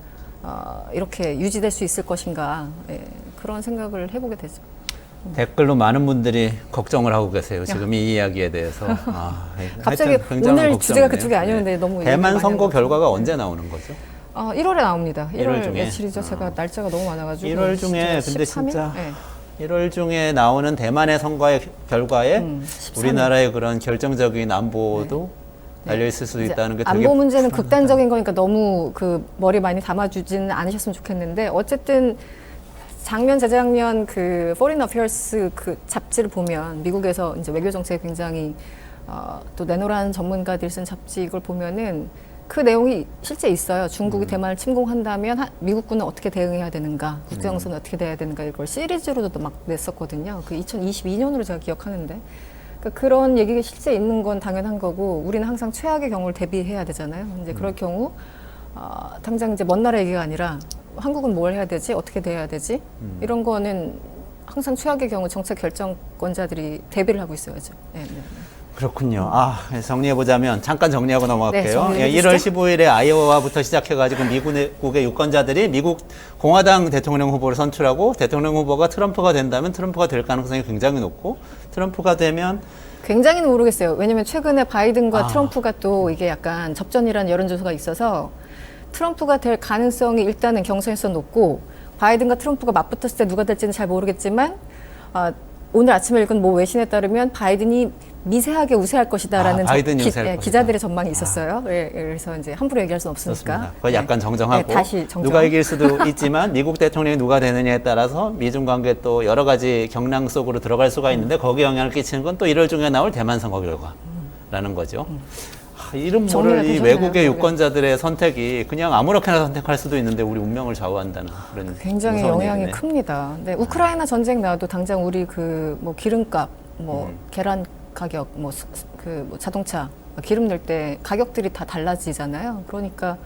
이렇게 유지될 수 있을 것인가, 그런 생각을 해보게 되죠. 댓글로 많은 분들이 걱정을 하고 계세요. 지금 이 이야기에 대해서. 갑자기 하여튼 굉장한 오늘 걱정이네요. 주제가 그쪽이 아니었는데 너무 얘기를 대만 많이 선거 한 것 결과가 언제 나오는 거죠? 1월에 나옵니다. 1월 중에? 며칠이죠? 제가 날짜가 너무 많아가지고. 1월 중에 근데 13일? 진짜 네. 1월 중에 나오는 대만의 선거의 결과에 13일. 우리나라의 그런 결정적인 안보도 달려 있을 수도 이제 있다는 게 되게 안보 문제는 극단적인 거니까 너무 그 머리 많이 담아주지는 않으셨으면 좋겠는데, 어쨌든 작년 재작년 그 Foreign Affairs 그 잡지를 보면 미국에서 이제 외교 정책에 굉장히 또 내노라는 전문가들이 쓴 잡지, 이걸 보면은 그 내용이 실제 있어요. 중국이 대만을 침공한다면 미국군은 어떻게 대응해야 되는가, 국제정세는 어떻게 돼야 되는가, 이걸 시리즈로도 막 냈었거든요. 그 2022년으로 제가 기억하는데. 그러니까 그런 얘기가 실제 있는 건 당연한 거고, 우리는 항상 최악의 경우를 대비해야 되잖아요. 이제 그럴 경우 당장 이제 먼 나라 얘기가 아니라 한국은 뭘 해야 되지, 어떻게 돼야 되지, 이런 거는 항상 최악의 경우 정책 결정권자들이 대비를 하고 있어야죠. 네. 그렇군요. 정리해보자면 잠깐 정리하고 넘어갈게요. 네, 정리해 1월 주시죠. 15일에 아이오와부터 시작해가지고 미국의 유권자들이 미국 공화당 대통령 후보를 선출하고, 대통령 후보가 트럼프가 된다면 트럼프가 될 가능성이 굉장히 높고, 트럼프가 되면 굉장히는 모르겠어요. 왜냐면 최근에 바이든과 트럼프가 또 이게 약간 접전이라는 여론조사가 있어서 트럼프가 될 가능성이 일단은 경선에서 높고, 바이든과 트럼프가 맞붙었을 때 누가 될지는 잘 모르겠지만 오늘 아침에 읽은 뭐 외신에 따르면 바이든이 미세하게 우세할 것이다라는 바이든이 우세할 것이다. 기자들의 전망이 있었어요. 그래서 이제 함부로 얘기할 수는 없으니까. 그렇습니다. 그거 약간 정정하고, 네, 다시 정정. 누가 이길 수도 있지만 미국 대통령이 누가 되느냐에 따라서 미중 관계 또 여러 가지 경랑 속으로 들어갈 수가 있는데, 거기에 영향을 끼치는 건 또 1월 중에 나올 대만 선거 결과라는 거죠. 이름 정리가 모를 이 되셨나요? 외국의 유권자들의 선택이 그냥 아무렇게나 선택할 수도 있는데 우리 운명을 좌우한다는 그런 굉장히 무서운 영향이 얘기네. 큽니다. 네, 우크라이나 전쟁 나도 당장 우리 그 뭐 기름값, 뭐 계란 가격, 뭐 자동차 기름 낼 때 가격들이 다 달라지잖아요. 그러니까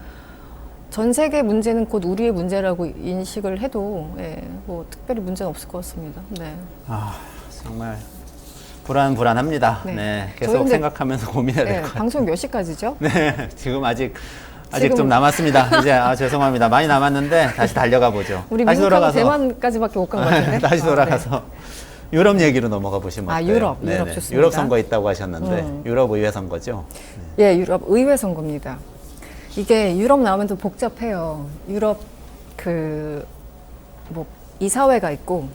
전 세계 문제는 곧 우리의 문제라고 인식을 해도 뭐 특별히 문제는 없을 것 같습니다. 네. 정말 불안합니다. 네. 네, 저희 계속 근데- 생각하면서 고민해야 될 것 같아요. 방송 몇 시까지죠? 네, 지금 아직 지금- 좀 남았습니다. 이제 죄송합니다. 많이 남았는데 다시 달려가 보죠. 우리 다시 미국하고 돌아가서 대만까지밖에 못 간 것 같은데. 다시 돌아가서 유럽 얘기로 넘어가 보시면 어때요? 유럽 네네. 좋습니다. 유럽 선거 있다고 하셨는데 유럽 의회 선거죠. 예, 유럽 의회 선거입니다. 이게 유럽 나오면 또 복잡해요. 유럽 뭐 이사회가 있고,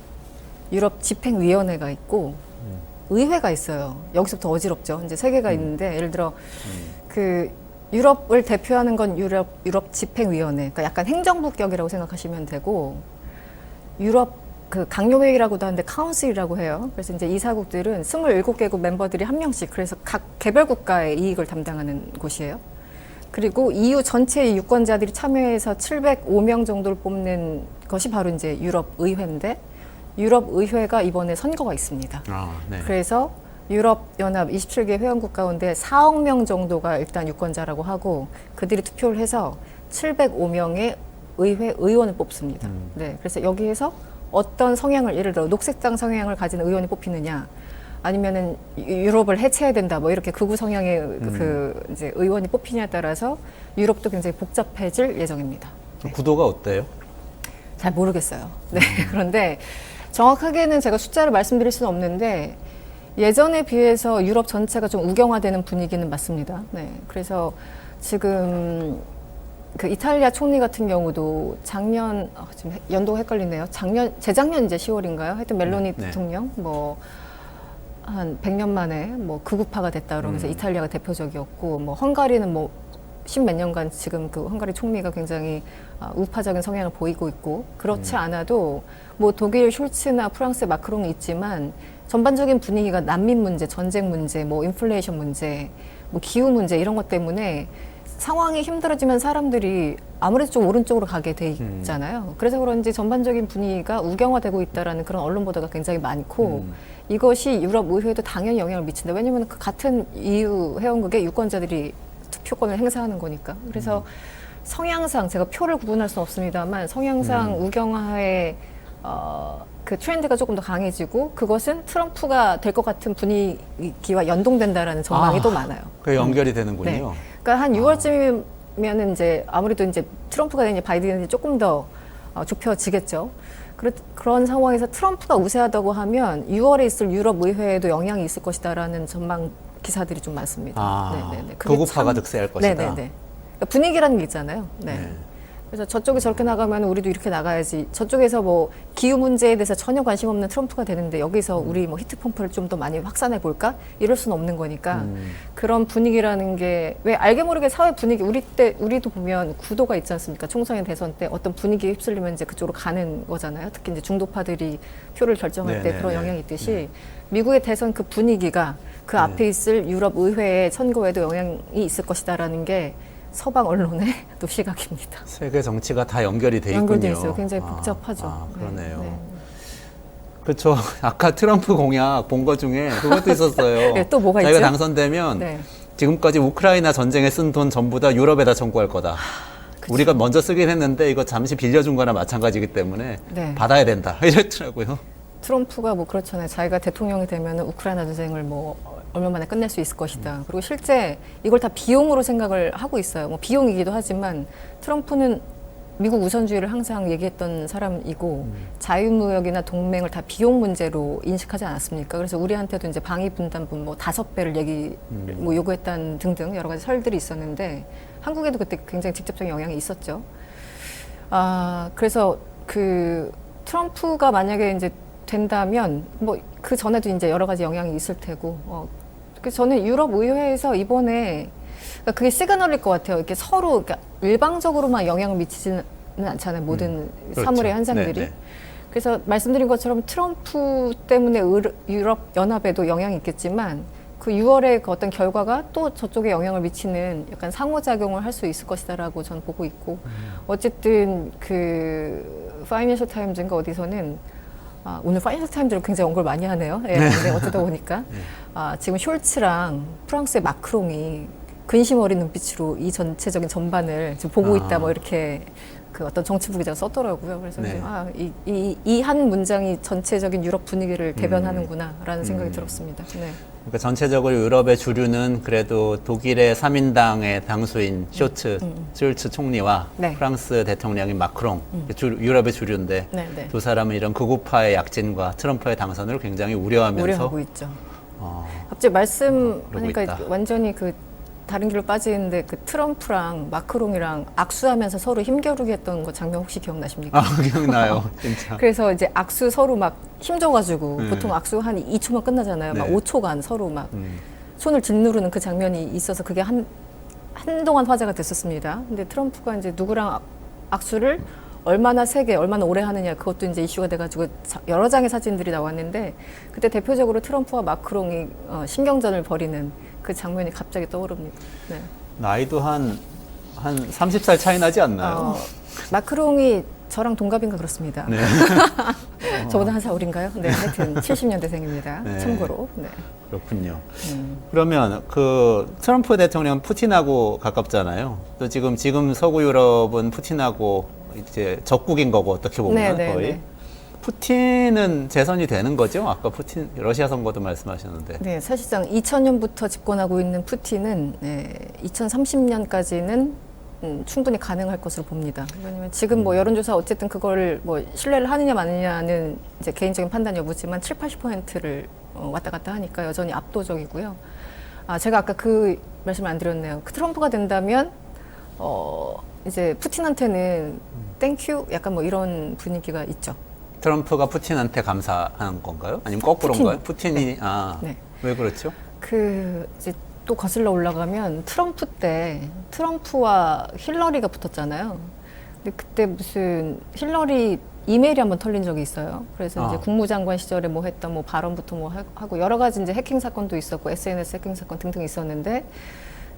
유럽 집행위원회가 있고, 의회가 있어요. 여기서부터 어지럽죠. 이제 세 개가 있는데, 예를 들어 유럽을 대표하는 건 유럽 집행위원회, 그러니까 약간 행정부격이라고 생각하시면 되고, 유럽 강요회의라고도 하는데 카운슬이라고 해요. 그래서 이제 이사국들은 27개국 멤버들이 한 명씩, 그래서 각 개별 국가의 이익을 담당하는 곳이에요. 그리고 EU 전체의 유권자들이 참여해서 705명 정도를 뽑는 것이 바로 이제 유럽 의회인데, 유럽 의회가 이번에 선거가 있습니다. 네. 그래서 유럽 연합 27개 회원국 가운데 4억 명 정도가 일단 유권자라고 하고, 그들이 투표를 해서 705명의 의회 의원을 뽑습니다. 네, 그래서 여기에서 어떤 성향을 예를 들어 녹색당 성향을 가진 의원이 뽑히느냐 아니면은 유럽을 해체해야 된다 뭐 이렇게 극우 성향의 그 이제 의원이 뽑히냐에 따라서 유럽도 굉장히 복잡해질 예정입니다. 구도가 어때요? 잘 모르겠어요. 네. 그런데 정확하게는 제가 숫자를 말씀드릴 수는 없는데 예전에 비해서 유럽 전체가 좀 우경화되는 분위기는 맞습니다. 네. 그래서 지금 그 이탈리아 총리 같은 경우도 작년 지금 연도가 헷갈리네요. 재작년 이제 10월인가요? 하여튼 멜로니 네. 대통령 뭐 한 100년 만에 뭐 극우파가 됐다 그러면서 이탈리아가 대표적이었고 뭐 헝가리는 뭐 십몇 년간 지금 그 헝가리 총리가 굉장히 우파적인 성향을 보이고 있고 그렇지 않아도 뭐 독일 숄츠나 프랑스의 마크롱이 있지만 전반적인 분위기가 난민 문제, 전쟁 문제, 뭐 인플레이션 문제, 뭐 기후 문제 이런 것 때문에 상황이 힘들어지면 사람들이 아무래도 좀 오른쪽으로 가게 돼 있잖아요. 그래서 그런지 전반적인 분위기가 우경화되고 있다라는 그런 언론 보도가 굉장히 많고 이것이 유럽 의회에도 당연히 영향을 미친다. 왜냐하면 그 같은 EU 회원국의 유권자들이 투표권을 행사하는 거니까. 그래서 성향상 제가 표를 구분할 수는 없습니다만 성향상 우경화의 그 트렌드가 조금 더 강해지고 그것은 트럼프가 될 것 같은 분위기와 연동된다라는 전망이 또 많아요. 그 연결이 되는군요. 네. 그러니까 한 6월쯤이면은 이제 아무래도 이제 트럼프가 되니 바이든이 조금 더 좁혀지겠죠. 그런 상황에서 트럼프가 우세하다고 하면 6월에 있을 유럽 의회에도 영향이 있을 것이다라는 전망 기사들이 좀 많습니다. 네네네. 극우파가 득세할 것이다. 네네네. 그러니까 분위기라는 게 있잖아요. 네. 그래서 저쪽이 저렇게 나가면 우리도 이렇게 나가야지. 저쪽에서 뭐 기후 문제에 대해서 전혀 관심 없는 트럼프가 되는데 여기서 우리 뭐 히트 펌프를 좀 더 많이 확산해 볼까? 이럴 수는 없는 거니까 그런 분위기라는 게 왜 알게 모르게 사회 분위기 우리도 보면 구도가 있지 않습니까? 총선이나 대선 때 어떤 분위기에 휩쓸리면 이제 그쪽으로 가는 거잖아요. 특히 이제 중도파들이 표를 결정할 때 그런 영향이 있듯이 미국의 대선 그 분위기가 그 앞에 있을 유럽 의회의 선거에도 영향이 있을 것이다라는 게 서방 언론의 또 시각입니다. 세계 정치가 다 연결이 돼 있군요. 연결돼 있어요. 굉장히 복잡하죠. 그러네요. 네. 그렇죠. 아까 트럼프 공약 본 거 중에 그것도 있었어요. 네, 또 뭐가 자기가 있죠? 당선되면 네. 지금까지 우크라이나 전쟁에 쓴 돈 전부 다 유럽에다 청구할 거다. 우리가 먼저 쓰긴 했는데 이거 잠시 빌려준 거나 마찬가지이기 때문에 네. 받아야 된다. 이랬더라고요. 트럼프가 뭐 그렇잖아요. 자기가 대통령이 되면 우크라이나 전쟁을 뭐 얼마 만에 끝낼 수 있을 것이다. 그리고 실제 이걸 다 비용으로 생각을 하고 있어요. 뭐 비용이기도 하지만 트럼프는 미국 우선주의를 항상 얘기했던 사람이고 자유무역이나 동맹을 다 비용 문제로 인식하지 않았습니까? 그래서 우리한테도 이제 방위 분담분 뭐 5배를 뭐 요구했다는 등등 여러 가지 설들이 있었는데 한국에도 그때 굉장히 직접적인 영향이 있었죠. 그래서 그 트럼프가 만약에 이제 된다면 뭐 그 전에도 이제 여러 가지 영향이 있을 테고 그래서 저는 유럽 의회에서 이번에 그러니까 그게 시그널일 것 같아요. 이렇게 서로 그러니까 일방적으로만 영향을 미치지는 않잖아요. 모든 그렇죠. 사물의 현상들이. 네네. 그래서 말씀드린 것처럼 트럼프 때문에 유럽 연합에도 영향이 있겠지만 그 6월의 그 어떤 결과가 또 저쪽에 영향을 미치는 약간 상호작용을 할 수 있을 것이다라고 저는 보고 있고 어쨌든 그 파이낸셜 타임즈인가 어디서는 오늘 파이낸셜 타임즈를 굉장히 언급을 많이 하네요. 예, 근데 어쩌다 보니까 지금 숄츠랑 프랑스의 마크롱이 근심 어린 눈빛으로 이 전체적인 전반을 지금 보고 있다 뭐 이렇게 그 어떤 정치부 기자가 썼더라고요. 그래서 이 한 문장이 전체적인 유럽 분위기를 대변하는구나라는 생각이 들었습니다. 네. 그러니까 전체적으로 유럽의 주류는 그래도 독일의 3인당의 당수인 숄츠 총리와 네. 프랑스 대통령인 마크롱, 유럽의 주류인데 네. 두 사람은 이런 극우파의 약진과 트럼프의 당선을 굉장히 우려하면서 우려하고 있죠. 어, 갑자기 말씀하니까 있다. 완전히 그 다른 길로 빠지는데 그 트럼프랑 마크롱이랑 악수하면서 서로 힘겨루기 했던 거 장면 혹시 기억나십니까? 기억나요, 진짜. 그래서 이제 악수 서로 막 힘줘가지고 보통 악수 한 2초만 끝나잖아요. 막 네. 5초간 서로 막 손을 짓누르는 그 장면이 있어서 그게 한동안 화제가 됐었습니다. 근데 트럼프가 이제 누구랑 악수를 얼마나 세게, 얼마나 오래 하느냐 그것도 이제 이슈가 돼가지고 여러 장의 사진들이 나왔는데 그때 대표적으로 트럼프와 마크롱이 신경전을 벌이는 그 장면이 갑자기 떠오릅니다. 네. 나이도 한 30살 차이 나지 않나요? 마크롱이 저랑 동갑인가 그렇습니다. 네. 저보다 한 살 어린가요? 네, 하여튼 70년대생입니다. 네. 참고로. 네. 그렇군요. 그러면 그 트럼프 대통령 푸틴하고 가깝잖아요. 또 지금 서구 유럽은 푸틴하고 이제 적국인 거고 어떻게 보면 거의. 푸틴은 재선이 되는 거죠? 아까 푸틴 러시아 선거도 말씀하셨는데. 네, 사실상 2000년부터 집권하고 있는 푸틴은 2030년까지는 충분히 가능할 것으로 봅니다. 왜냐하면 지금 뭐 여론조사 어쨌든 그걸 뭐 신뢰를 하느냐 마느냐는 이제 개인적인 판단 여부지만 7, 80%를 왔다 갔다 하니까 여전히 압도적이고요. 제가 아까 그 말씀을 안 드렸네요. 그 트럼프가 된다면 이제 푸틴한테는 땡큐 약간 뭐 이런 분위기가 있죠. 트럼프가 푸틴한테 감사하는 건가요? 아니면 거꾸로인가요? 푸틴이 네. 네. 왜 그렇죠? 이제 또 거슬러 올라가면 트럼프 때 트럼프와 힐러리가 붙었잖아요. 근데 그때 무슨 힐러리 이메일이 한번 털린 적이 있어요. 그래서 이제 국무장관 시절에 뭐 했던 뭐 발언부터 뭐 하고 여러 가지 이제 해킹 사건도 있었고 SNS 해킹 사건 등등 있었는데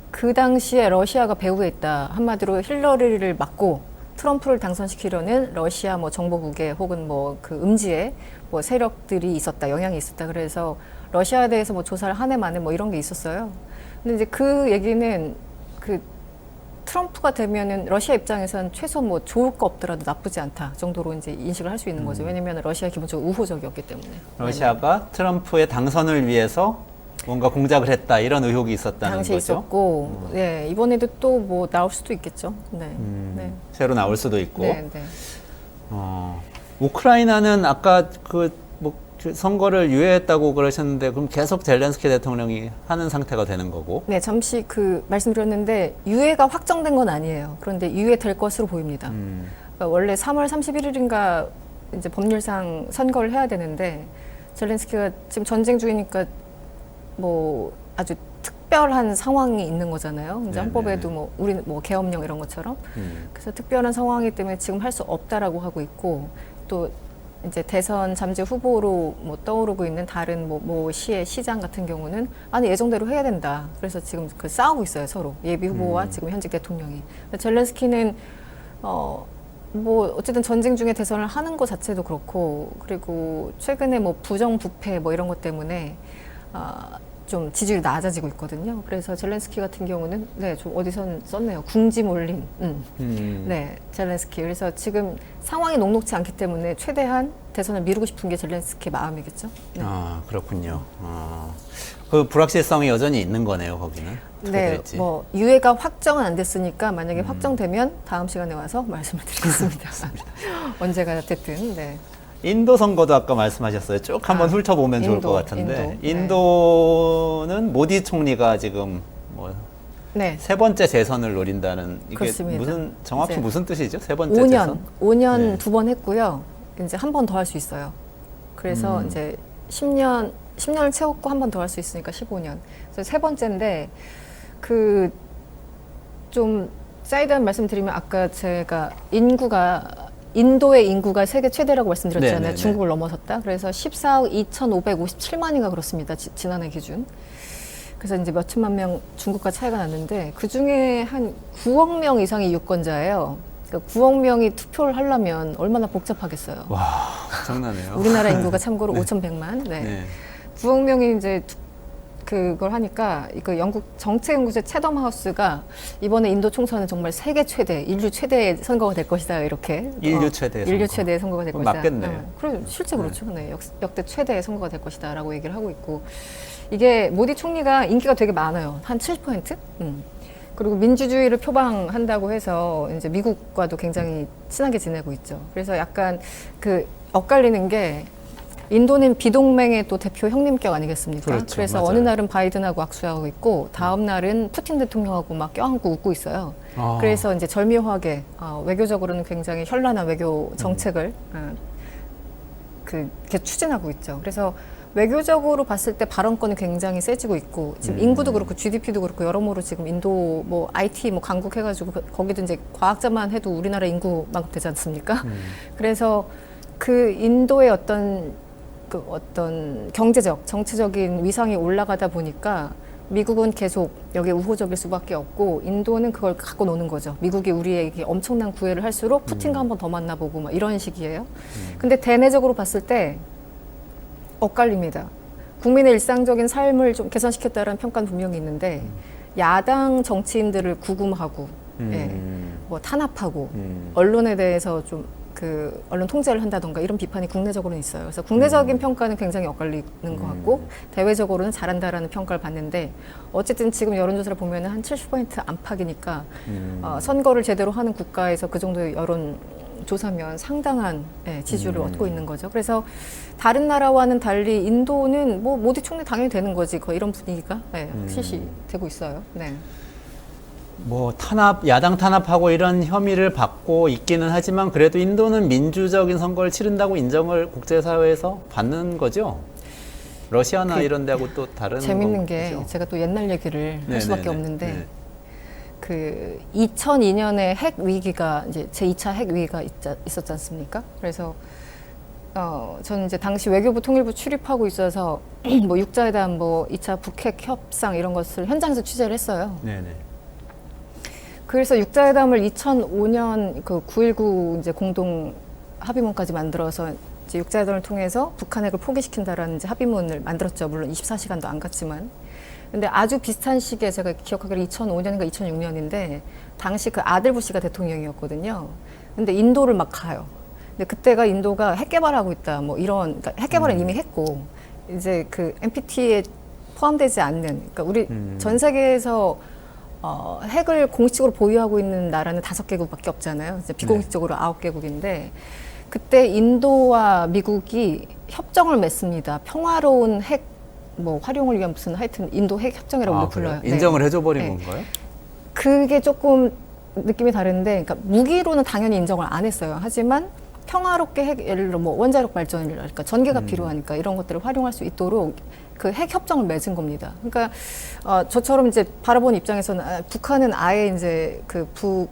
그 당시에 러시아가 배후했다. 한마디로 힐러리를 막고 트럼프를 당선시키려는 러시아 뭐 정보국에 혹은 뭐 그 음지에 뭐 세력들이 있었다, 영향이 있었다. 그래서 러시아에 대해서 뭐 조사를 한 해 만에 뭐 이런 게 있었어요. 근데 이제 그 얘기는 그 트럼프가 되면은 러시아 입장에서는 최소 뭐 좋을 거 없더라도 나쁘지 않다 정도로 이제 인식을 할 수 있는 거죠. 왜냐면 러시아 기본적으로 우호적이었기 때문에. 러시아가 트럼프의 당선을 위해서 뭔가 공작을 했다 이런 의혹이 있었다는 당시에 거죠. 있었고, 네 이번에도 또 뭐 나올 수도 있겠죠. 네. 네. 새로 나올 수도 있고. 네, 네. 우크라이나는 아까 그 선거를 유예했다고 그러셨는데 그럼 계속 젤렌스키 대통령이 하는 상태가 되는 거고. 네, 잠시 그 말씀드렸는데 유예가 확정된 건 아니에요. 그런데 유예될 것으로 보입니다. 그러니까 원래 3월 31일인가 이제 법률상 선거를 해야 되는데 젤렌스키가 지금 전쟁 중이니까 뭐 아주 특별한 상황이 있는 거잖아요. 이제 헌법에도 뭐 우리 뭐 계엄령 이런 것처럼. 그래서 특별한 상황이기 때문에 지금 할 수 없다라고 하고 있고 또 이제 대선 잠재 후보로 뭐 떠오르고 있는 다른 뭐 시의 시장 같은 경우는 아니 예정대로 해야 된다. 그래서 지금 그 싸우고 있어요 서로 예비 후보와 지금 현직 대통령이. 젤렌스키는 뭐 어쨌든 전쟁 중에 대선을 하는 것 자체도 그렇고 그리고 최근에 뭐 부정부패 뭐 이런 것 때문에 좀 지지율이 낮아지고 있거든요. 그래서 젤렌스키 같은 경우는 좀 어디선 썼네요. 궁지몰린. 네, 젤렌스키. 그래서 지금 상황이 녹록지 않기 때문에 최대한 대선을 미루고 싶은 게 젤렌스키의 마음이겠죠. 네. 그렇군요. 그 불확실성이 여전히 있는 거네요, 거기는. 네, 될지. 뭐 유예가 확정은 안 됐으니까 만약에 확정되면 다음 시간에 와서 말씀을 드리겠습니다. 언제가 됐든. 네. 인도 선거도 아까 말씀하셨어요. 쭉 한번 훑어보면 좋을 것 같은데 인도는 모디 총리가 지금 뭐 세 번째 재선을 노린다는 이게 그렇습니다. 정확히 무슨 뜻이죠? 세 번째 5년, 재선? 5년 두 번 했고요. 이제 한 번 더 할 수 있어요. 그래서 이제 10년을 채웠고 한 번 더 할 수 있으니까 15년. 그래서 세 번째인데 그 좀 사이드한 말씀드리면 아까 제가 인도의 인구가 세계 최대라고 말씀드렸잖아요. 네네네. 중국을 넘어섰다. 그래서 14억 2,557만인가 그렇습니다. 지난해 기준. 그래서 이제 몇 천만 명 중국과 차이가 났는데 그 중에 한 9억 명 이상이 유권자예요. 그러니까 9억 명이 투표를 하려면 얼마나 복잡하겠어요. 와, 장난해요. 우리나라 인구가 참고로 5,100만. 네. 9억 명이 이제 그걸 하니까 그 영국 정책연구소 채덤 하우스가 이번에 인도 총선은 정말 세계 최대, 인류 최대의 선거가 될 것이다 이렇게. 인류 최대의 인류 선거. 최대의 선거가 될 것이다. 맞겠네요. 그럼 실제 그렇죠. 네. 역대 최대의 선거가 될 것이다라고 얘기를 하고 있고 이게 모디 총리가 인기가 되게 많아요. 한 70%? 그리고 민주주의를 표방한다고 해서 이제 미국과도 굉장히 친하게 지내고 있죠. 그래서 약간 그 엇갈리는 게. 인도는 비동맹의 또 대표 형님격 아니겠습니까? 그렇죠, 그래서 맞아요. 어느 날은 바이든하고 악수하고 있고 다음 날은 푸틴 대통령하고 막 껴안고 웃고 있어요. 그래서 이제 절묘하게 외교적으로는 굉장히 현란한 외교 정책을 이렇게 추진하고 있죠. 그래서 외교적으로 봤을 때 발언권이 굉장히 세지고 있고 지금 인구도 그렇고 GDP도 그렇고 여러모로 지금 인도 뭐 IT 뭐 강국 해가지고 거기도 이제 과학자만 해도 우리나라 인구만큼 되지 않습니까? 그래서 그 인도의 어떤 경제적, 정치적인 위상이 올라가다 보니까 미국은 계속 여기에 우호적일 수밖에 없고 인도는 그걸 갖고 노는 거죠. 미국이 우리에게 엄청난 구애를 할수록 푸틴과 한 번 더 만나보고 막 이런 식이에요. 근데 대내적으로 봤을 때 엇갈립니다. 국민의 일상적인 삶을 좀 개선시켰다는 평가는 분명히 있는데 야당 정치인들을 구금하고 뭐 탄압하고 언론에 대해서 좀 그 언론 통제를 한다던가 이런 비판이 국내적으로는 있어요. 그래서 국내적인 평가는 굉장히 엇갈리는 것 같고 대외적으로는 잘한다라는 평가를 받는데 어쨌든 지금 여론조사를 보면은 한 70% 안팎이니까 선거를 제대로 하는 국가에서 그 정도의 여론 조사면 상당한 지지율을 얻고 있는 거죠. 그래서 다른 나라와는 달리 인도는 뭐 모디 총리 당연히 되는 거지. 거의 이런 분위기가 실시되고 있어요. 네. 뭐 야당 탄압하고 이런 혐의를 받고 있기는 하지만 그래도 인도는 민주적인 선거를 치른다고 인정을 국제사회에서 받는 거죠. 러시아나 이런 데하고 또 다른 재밌는 게 거죠? 제가 또 옛날 얘기를 할 수밖에 네네네. 없는데 네. 그 2002년에 핵 위기가 이제 제2차 핵 위기가 있었지 않습니까? 그래서 저는 이제 당시 외교부 통일부 출입하고 있어서 뭐 육자회담, 뭐 2차 북핵 협상 이런 것을 현장에서 취재를 했어요. 네네. 그래서 육자회담을 2005년 그 9.19 이제 공동 합의문까지 만들어서 이제 육자회담을 통해서 북한 핵을 포기시킨다라는 이제 합의문을 만들었죠. 물론 24시간도 안 갔지만. 근데 아주 비슷한 시기에 제가 기억하기로 2005년인가 2006년인데 당시 그 아들 부시가 대통령이었거든요. 근데 인도를 막 가요. 근데 그때가 인도가 핵 개발하고 있다. 뭐 이런 그러니까 핵 개발은 이미 했고 이제 그 NPT에 포함되지 않는 그러니까 우리 전 세계에서 핵을 공식적으로 보유하고 있는 나라는 5개국밖에 없잖아요. 이제 비공식적으로 9개국인데 그때 인도와 미국이 협정을 맺습니다. 평화로운 핵 뭐 활용을 위한 무슨 하여튼 인도 핵 협정이라고 우리 불러요. 인정을 해줘버린 네. 건가요? 그게 조금 느낌이 다른데, 그러니까 무기로는 당연히 인정을 안 했어요. 하지만 평화롭게 핵, 예를 들어 뭐 원자력 발전이랄까 전기가 필요하니까 이런 것들을 활용할 수 있도록 그 핵 협정을 맺은 겁니다. 그러니까 저처럼 이제 바라보는 입장에서는 북한은 아예 이제 그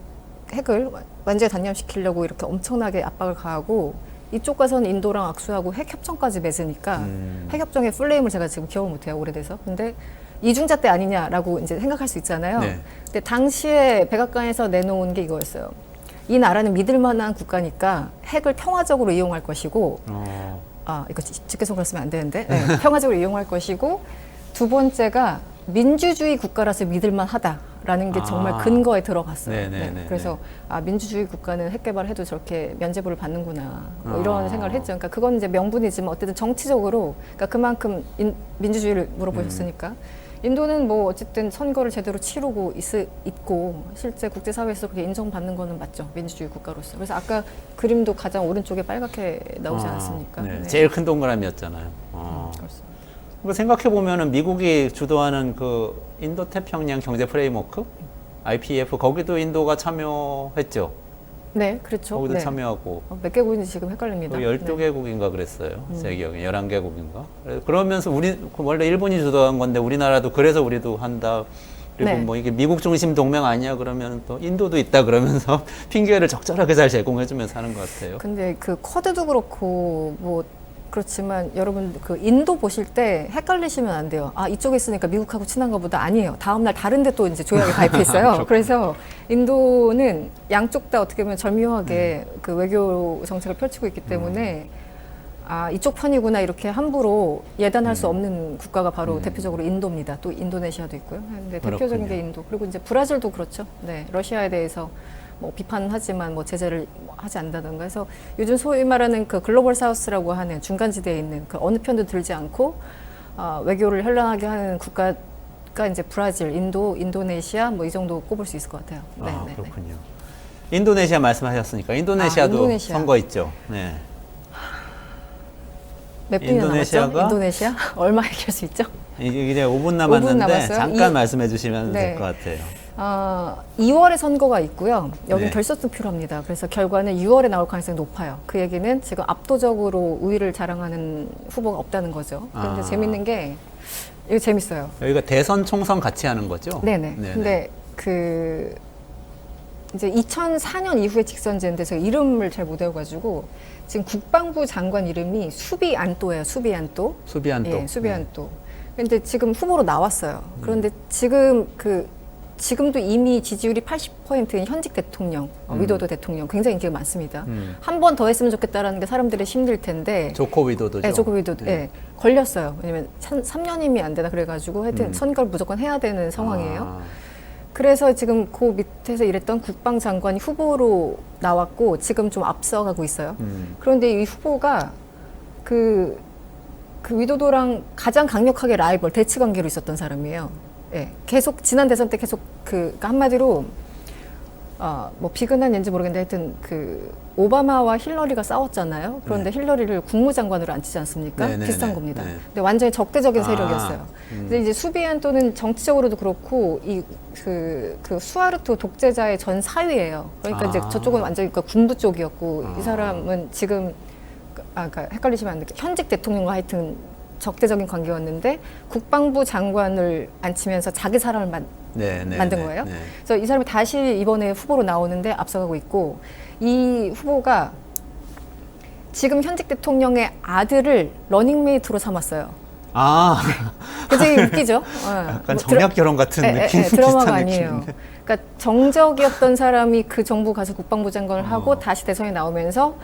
핵을 완전히 단념시키려고 이렇게 엄청나게 압박을 가하고 이쪽 가서는 인도랑 악수하고 핵 협정까지 맺으니까 핵 협정의 플레임을 제가 지금 기억을 못해요, 오래돼서. 근데 이중자 때 아니냐라고 이제 생각할 수 있잖아요. 네. 근데 당시에 백악관에서 내놓은 게 이거였어요. 이 나라는 믿을 만한 국가니까 핵을 평화적으로 이용할 것이고, 이거 직계성으로 쓰면 안 되는데, 네, 평화적으로 이용할 것이고, 두 번째가 민주주의 국가라서 믿을 만하다라는 게 정말 근거에 들어갔어요. 네, 그래서 민주주의 국가는 핵 개발해도 저렇게 면죄부를 받는구나 뭐 이런 생각을 했죠. 그러니까 그건 이제 명분이지만 어쨌든 정치적으로 그러니까 그만큼 민주주의를 물어보셨으니까 인도는 뭐 어쨌든 선거를 제대로 치르고 있고 실제 국제사회에서 그렇게 인정받는 거는 맞죠. 민주주의 국가로서. 그래서 아까 그림도 가장 오른쪽에 빨갛게 나오지 않았습니까? 네. 네. 제일 큰 동그라미였잖아요. 그렇습니다. 생각해 보면은 미국이 주도하는 그 인도 태평양 경제 프레임워크 IPEF 거기도 인도가 참여했죠. 네, 그렇죠. 거기도 네. 참여하고 몇 개국인지 지금 헷갈립니다. 12개국인가 그랬어요. 제 기억에 11개국인가. 그러면서 우리 원래 일본이 주도한 건데 우리나라도 그래서 우리도 한다. 그리고 네. 뭐 이게 미국 중심 동맹 아니야 그러면 또 인도도 있다 그러면서 핑계를 적절하게 잘 제공해주면서 하는 것 같아요. 근데 그 쿼드도 그렇고 뭐 그렇지만 여러분 그 인도 보실 때 헷갈리시면 안 돼요. 이쪽에 있으니까 미국하고 친한가 보다. 아니에요. 다음 날 다른 데 또 이제 조약에 가입해 있어요. 그래서 인도는 양쪽 다 어떻게 보면 절묘하게 그 외교 정책을 펼치고 있기 때문에 이쪽 편이구나 이렇게 함부로 예단할 수 없는 국가가 바로 대표적으로 인도입니다. 또 인도네시아도 있고요. 근데 대표적인 게 인도. 그리고 이제 브라질도 그렇죠. 네, 러시아에 대해서 뭐 비판하지만 뭐 제재를 하지 않는다든가 해서 요즘 소위 말하는 그 글로벌 사우스라고 하는 중간지대에 있는 그 어느 편도 들지 않고 외교를 현란하게 하는 국가가 이제 브라질, 인도, 인도네시아 뭐 이 정도 꼽을 수 있을 것 같아요. 네, 그렇군요. 인도네시아 말씀하셨으니까 인도네시아도 인도네시아. 선거 있죠. 네. 몇 분이나 인도네시아가- 남았죠? 인도네시아? 얼마 얘기할 수 있죠? 이제 5분 남았는데 남았어요? 잠깐 말씀해 주시면 네. 될 것 같아요. 2월에 선거가 있고요. 여긴 네. 결선투표를 합니다. 그래서 결과는 6월에 나올 가능성이 높아요. 그 얘기는 지금 압도적으로 우위를 자랑하는 후보가 없다는 거죠. 그런데 재밌는 게 이거 재밌어요. 여기가 대선 총선 같이 하는 거죠? 네네. 네네. 근데 그 이제 2004년 이후에 직선제인데 제가 이름을 잘 못 외워가지고 지금 국방부 장관 이름이 수비안또예요. 수비안또. 수비안또. 예, 수비안또. 근데 지금 후보로 나왔어요. 그런데 지금도 이미 지지율이 80%인 현직 대통령, 위도도 대통령 굉장히 인기가 많습니다. 한 번 더 했으면 좋겠다라는 게 사람들의 심리일 텐데. 조코 위도도죠. 네, 조코 위도도. 네. 걸렸어요. 왜냐면 3년이면 안 되나 그래가지고 하여튼 선거를 무조건 해야 되는 상황이에요. 그래서 지금 그 밑에서 일했던 국방장관이 후보로 나왔고 지금 좀 앞서가고 있어요. 그런데 이 후보가 그 위도도랑 가장 강력하게 라이벌 대치 관계로 있었던 사람이에요. 예, 계속 지난 대선 때 계속 그러니까 한마디로 뭐 비근한 얘기인지 모르겠는데 하여튼 그 오바마와 힐러리가 싸웠잖아요. 그런데 힐러리를 국무장관으로 앉히지 않습니까? 네네네. 비슷한 겁니다. 네. 근데 완전히 적대적인 세력이었어요. 근데 이제 수비안 또는 정치적으로도 그렇고 그 수하르토 독재자의 전 사위예요. 그러니까 이제 저쪽은 완전히 그러니까 군부 쪽이었고 이 사람은 지금 그러니까 헷갈리시면 안 돼요. 현직 대통령과 하여튼 적대적인 관계였는데 국방부 장관을 앉히면서 자기 사람을 만든 거예요. 그래서 이 사람이 다시 이번에 후보로 나오는데 앞서가고 있고 이 후보가 지금 현직 대통령의 아들을 러닝메이트로 삼았어요. 아, 굉장히 웃기죠? 약간 정략 결혼 같은 느낌, 드라마가 비슷한 아니에요. 느낌인데. 그러니까 정적이었던 사람이 그 정부 가서 국방부 장관을 하고 다시 대선에 나오면서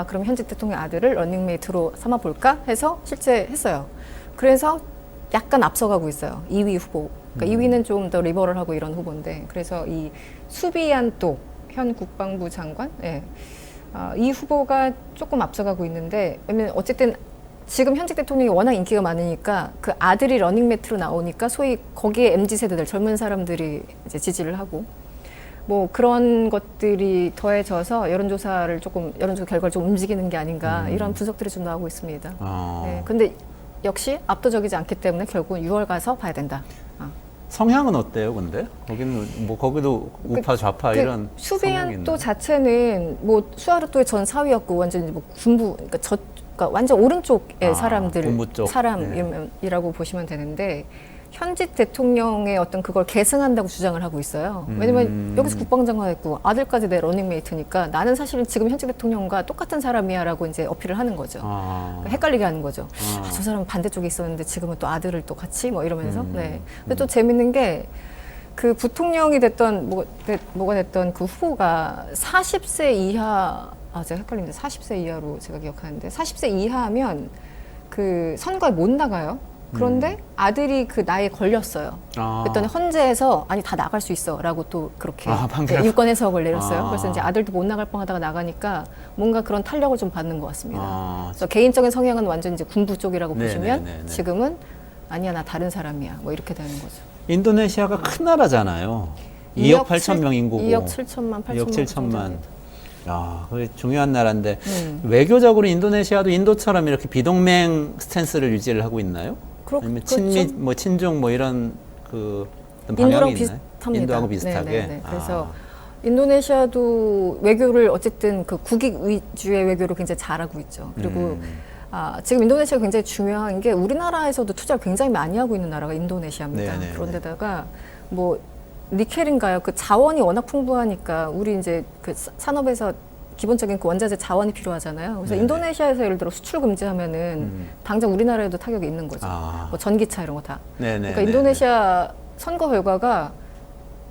그럼 현직 대통령 아들을 러닝메이트로 삼아볼까 해서 실제 했어요. 그래서 약간 앞서가고 있어요. 2위 후보. 그러니까 2위는 좀 더 리버럴하고 이런 후보인데 그래서 이 수비안토 현 국방부 장관, 이 후보가 조금 앞서가고 있는데 왜냐면 어쨌든 지금 현직 대통령이 워낙 인기가 많으니까 그 아들이 러닝메이트로 나오니까 소위 거기에 MZ 세대들 젊은 사람들이 이제 지지를 하고 뭐 그런 것들이 더해져서 여론조사 결과를 좀 움직이는 게 아닌가 이런 분석들이 좀 나오고 있습니다. 네, 근데 역시 압도적이지 않기 때문에 결국은 6월 가서 봐야 된다. 성향은 어때요, 근데? 거기는 뭐 거기도 우파 좌파 이런 수비안토 자체는 뭐 수하르토의 전 사위였고 완전 뭐 군부 그러니까 완전 오른쪽의 사람이라고 보시면 되는데 현직 대통령의 어떤 그걸 계승한다고 주장을 하고 있어요. 왜냐면 여기서 국방장관 했고 아들까지 내 러닝메이트니까 나는 사실은 지금 현직 대통령과 똑같은 사람이야라고 이제 어필을 하는 거죠. 그러니까 헷갈리게 하는 거죠. 저 사람은 반대쪽에 있었는데 지금은 또 아들을 또 같이 뭐 이러면서. 네. 근데 또 재밌는 게 그 부통령이 됐던 뭐가 됐던 그 후보가 40세 이하 제가 헷갈리는데 40세 이하로 제가 기억하는데 40세 이하면 그 선거에 못 나가요. 그런데 아들이 그 나이에 걸렸어요. 그랬더니 헌재에서 아니 다 나갈 수 있어라고 또 그렇게 유권 해석을 내렸어요. 그래서 이제 아들도 못 나갈 뻔하다가 나가니까 뭔가 그런 탄력을 좀 받는 것 같습니다. 그래서 개인적인 성향은 완전 이제 군부 쪽이라고 보시면 지금은 아니야 나 다른 사람이야 뭐 이렇게 되는 거죠. 인도네시아가 큰 나라잖아요. 2억 8천 명 인구고 2억 7천만 8천만 2억 7천만. 야, 그게 중요한 나라인데 외교적으로 인도네시아도 인도처럼 이렇게 비동맹 스탠스를 유지를 하고 있나요? 아니면 친미, 뭐 친중 뭐 이런 그 어떤 방향이 있나요? 인도하고 비슷하게. 네네네. 그래서 인도네시아도 외교를 어쨌든 그 국익 위주의 외교를 굉장히 잘하고 있죠. 그리고 지금 인도네시아가 굉장히 중요한 게 우리나라에서도 투자를 굉장히 많이 하고 있는 나라가 인도네시아입니다. 네네네. 그런데다가 뭐 니켈인가요? 그 자원이 워낙 풍부하니까 우리 이제 그 산업에서 기본적인 그 원자재 자원이 필요하잖아요. 그래서 네네. 인도네시아에서 예를 들어 수출 금지하면은 당장 우리나라에도 타격이 있는 거죠. 뭐 전기차 이런 거 다. 그러니까 인도네시아 선거 결과가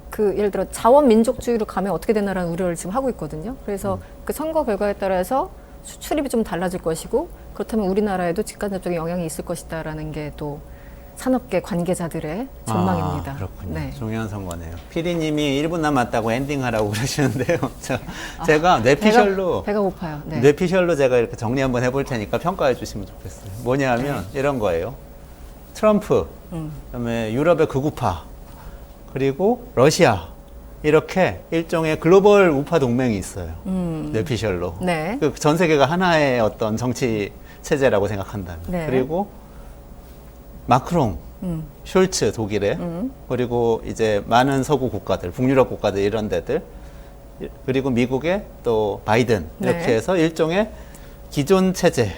그 예를 들어 자원 민족주의로 가면 어떻게 되나라는 우려를 지금 하고 있거든요. 그래서 그 선거 결과에 따라서 수출입이 좀 달라질 것이고 그렇다면 우리나라에도 직간접적인 영향이 있을 것이다라는 게 또 산업계 관계자들의 전망입니다. 그렇군요. 네. 중요한 선거네요. PD님이 1분 남았다고 엔딩하라고 그러시는데요. 제가 뇌피셜로 배가 고파요. 네. 뇌피셜로 제가 이렇게 정리 한번 해볼 테니까 평가해 주시면 좋겠어요. 뭐냐면 이런 거예요. 트럼프, 그다음에 유럽의 극우파, 그리고 러시아 이렇게 일종의 글로벌 우파 동맹이 있어요. 뇌피셜로. 네. 그 전 세계가 하나의 어떤 정치 체제라고 생각한다면. 네. 그리고 마크롱, 숄츠 독일의 그리고 이제 많은 서구 국가들, 북유럽 국가들 이런 데들 그리고 미국의 또 바이든 이렇게 네. 해서 일종의 기존 체제,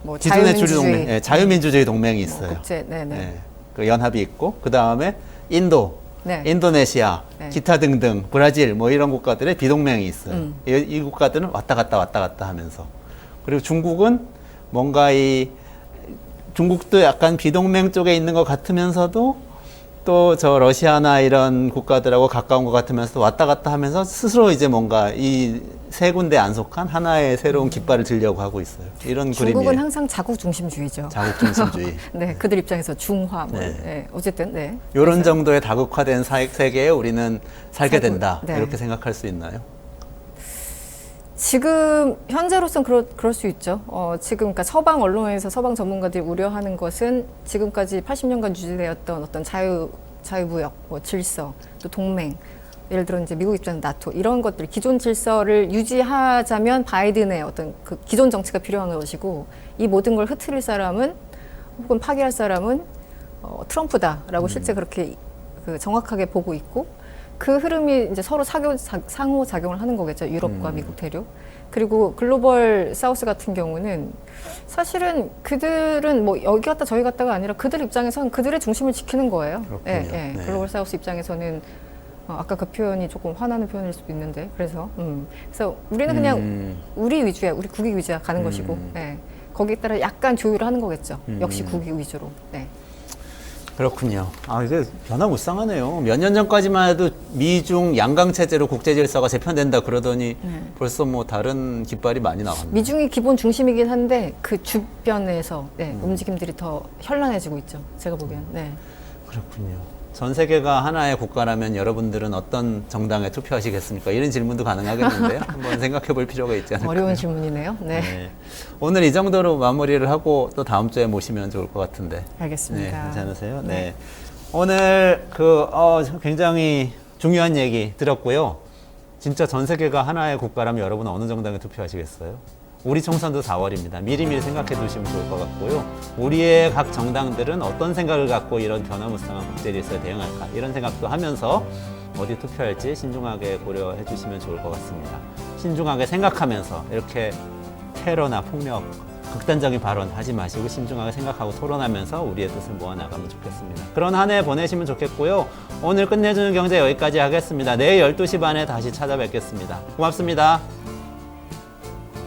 뭐 기존의 자유민주주의. 주류 동맹, 자유민주주의 동맹이 있어요. 국제, 네네. 예, 그 연합이 있고 그 다음에 인도, 네. 인도네시아, 네. 기타 등등 브라질 뭐 이런 국가들의 비동맹이 있어요. 이 국가들은 왔다 갔다 하면서 그리고 중국은 뭔가 중국도 약간 비동맹 쪽에 있는 것 같으면서도 또 저 러시아나 이런 국가들하고 가까운 것 같으면서 왔다 갔다 하면서 스스로 이제 뭔가 이 세 군데 안 속한 하나의 새로운 깃발을 들려고 하고 있어요. 이런 중국은 그림이에요. 항상 자국 중심주의죠. 자국 중심주의. 네, 그들 입장에서 중화, 뭐, 네. 네, 어쨌든, 네. 이런 그래서 정도의 다국화된 세계에 우리는 살게 살고, 된다. 네. 이렇게 생각할 수 있나요? 지금 현재로선 그럴 수 있죠. 지금 그러니까 서방 언론에서 서방 전문가들이 우려하는 것은 지금까지 80년간 유지되었던 어떤 자유무역, 뭐 질서, 또 동맹, 예를 들어 이제 미국 입장은 나토 이런 것들 기존 질서를 유지하자면 바이든의 어떤 그 기존 정치가 필요한 것이고 이 모든 걸 흐트릴 사람은 혹은 파기할 사람은 트럼프다라고 실제 그렇게 그 정확하게 보고 있고 그 흐름이 이제 서로 상호 작용을 하는 거겠죠. 유럽과 미국 대륙. 그리고 글로벌 사우스 같은 경우는 사실은 그들은 뭐 여기 갔다 저기 갔다가 아니라 그들 입장에서는 그들의 중심을 지키는 거예요. 그렇군요. 예, 네. 글로벌 사우스 입장에서는 아까 그 표현이 조금 화나는 표현일 수도 있는데 그래서 우리는 그냥 우리 위주야, 우리 국익 위주야 가는 것이고 예, 거기에 따라 약간 조율을 하는 거겠죠. 역시 국익 위주로. 네. 그렇군요. 아, 이게 변화무쌍하네요. 몇 년 전까지만 해도 미중 양강 체제로 국제 질서가 재편된다 그러더니 벌써 뭐 다른 깃발이 많이 나왔네요. 미중이 기본 중심이긴 한데 그 주변에서 움직임들이 더 현란해지고 있죠. 제가 보기엔. 네. 그렇군요. 전 세계가 하나의 국가라면 여러분들은 어떤 정당에 투표하시겠습니까? 이런 질문도 가능하겠는데요. 한번 생각해 볼 필요가 있지 않을까요? 어려운 질문이네요. 네. 네. 오늘 이 정도로 마무리를 하고 또 다음 주에 모시면 좋을 것 같은데. 알겠습니다. 네, 괜찮으세요? 네. 네. 오늘 굉장히 중요한 얘기 들었고요. 진짜 전 세계가 하나의 국가라면 여러분 어느 정당에 투표하시겠어요? 우리 총선도 4월입니다. 미리미리 생각해 두시면 좋을 것 같고요. 우리의 각 정당들은 어떤 생각을 갖고 이런 변화무쌍한 국제 질서에 대응할까? 이런 생각도 하면서 어디 투표할지 신중하게 고려해 주시면 좋을 것 같습니다. 신중하게 생각하면서 이렇게 테러나 폭력, 극단적인 발언 하지 마시고 신중하게 생각하고 토론하면서 우리의 뜻을 모아나가면 좋겠습니다. 그런 한 해 보내시면 좋겠고요. 오늘 끝내주는 경제 여기까지 하겠습니다. 내일 12시 반에 다시 찾아뵙겠습니다. 고맙습니다.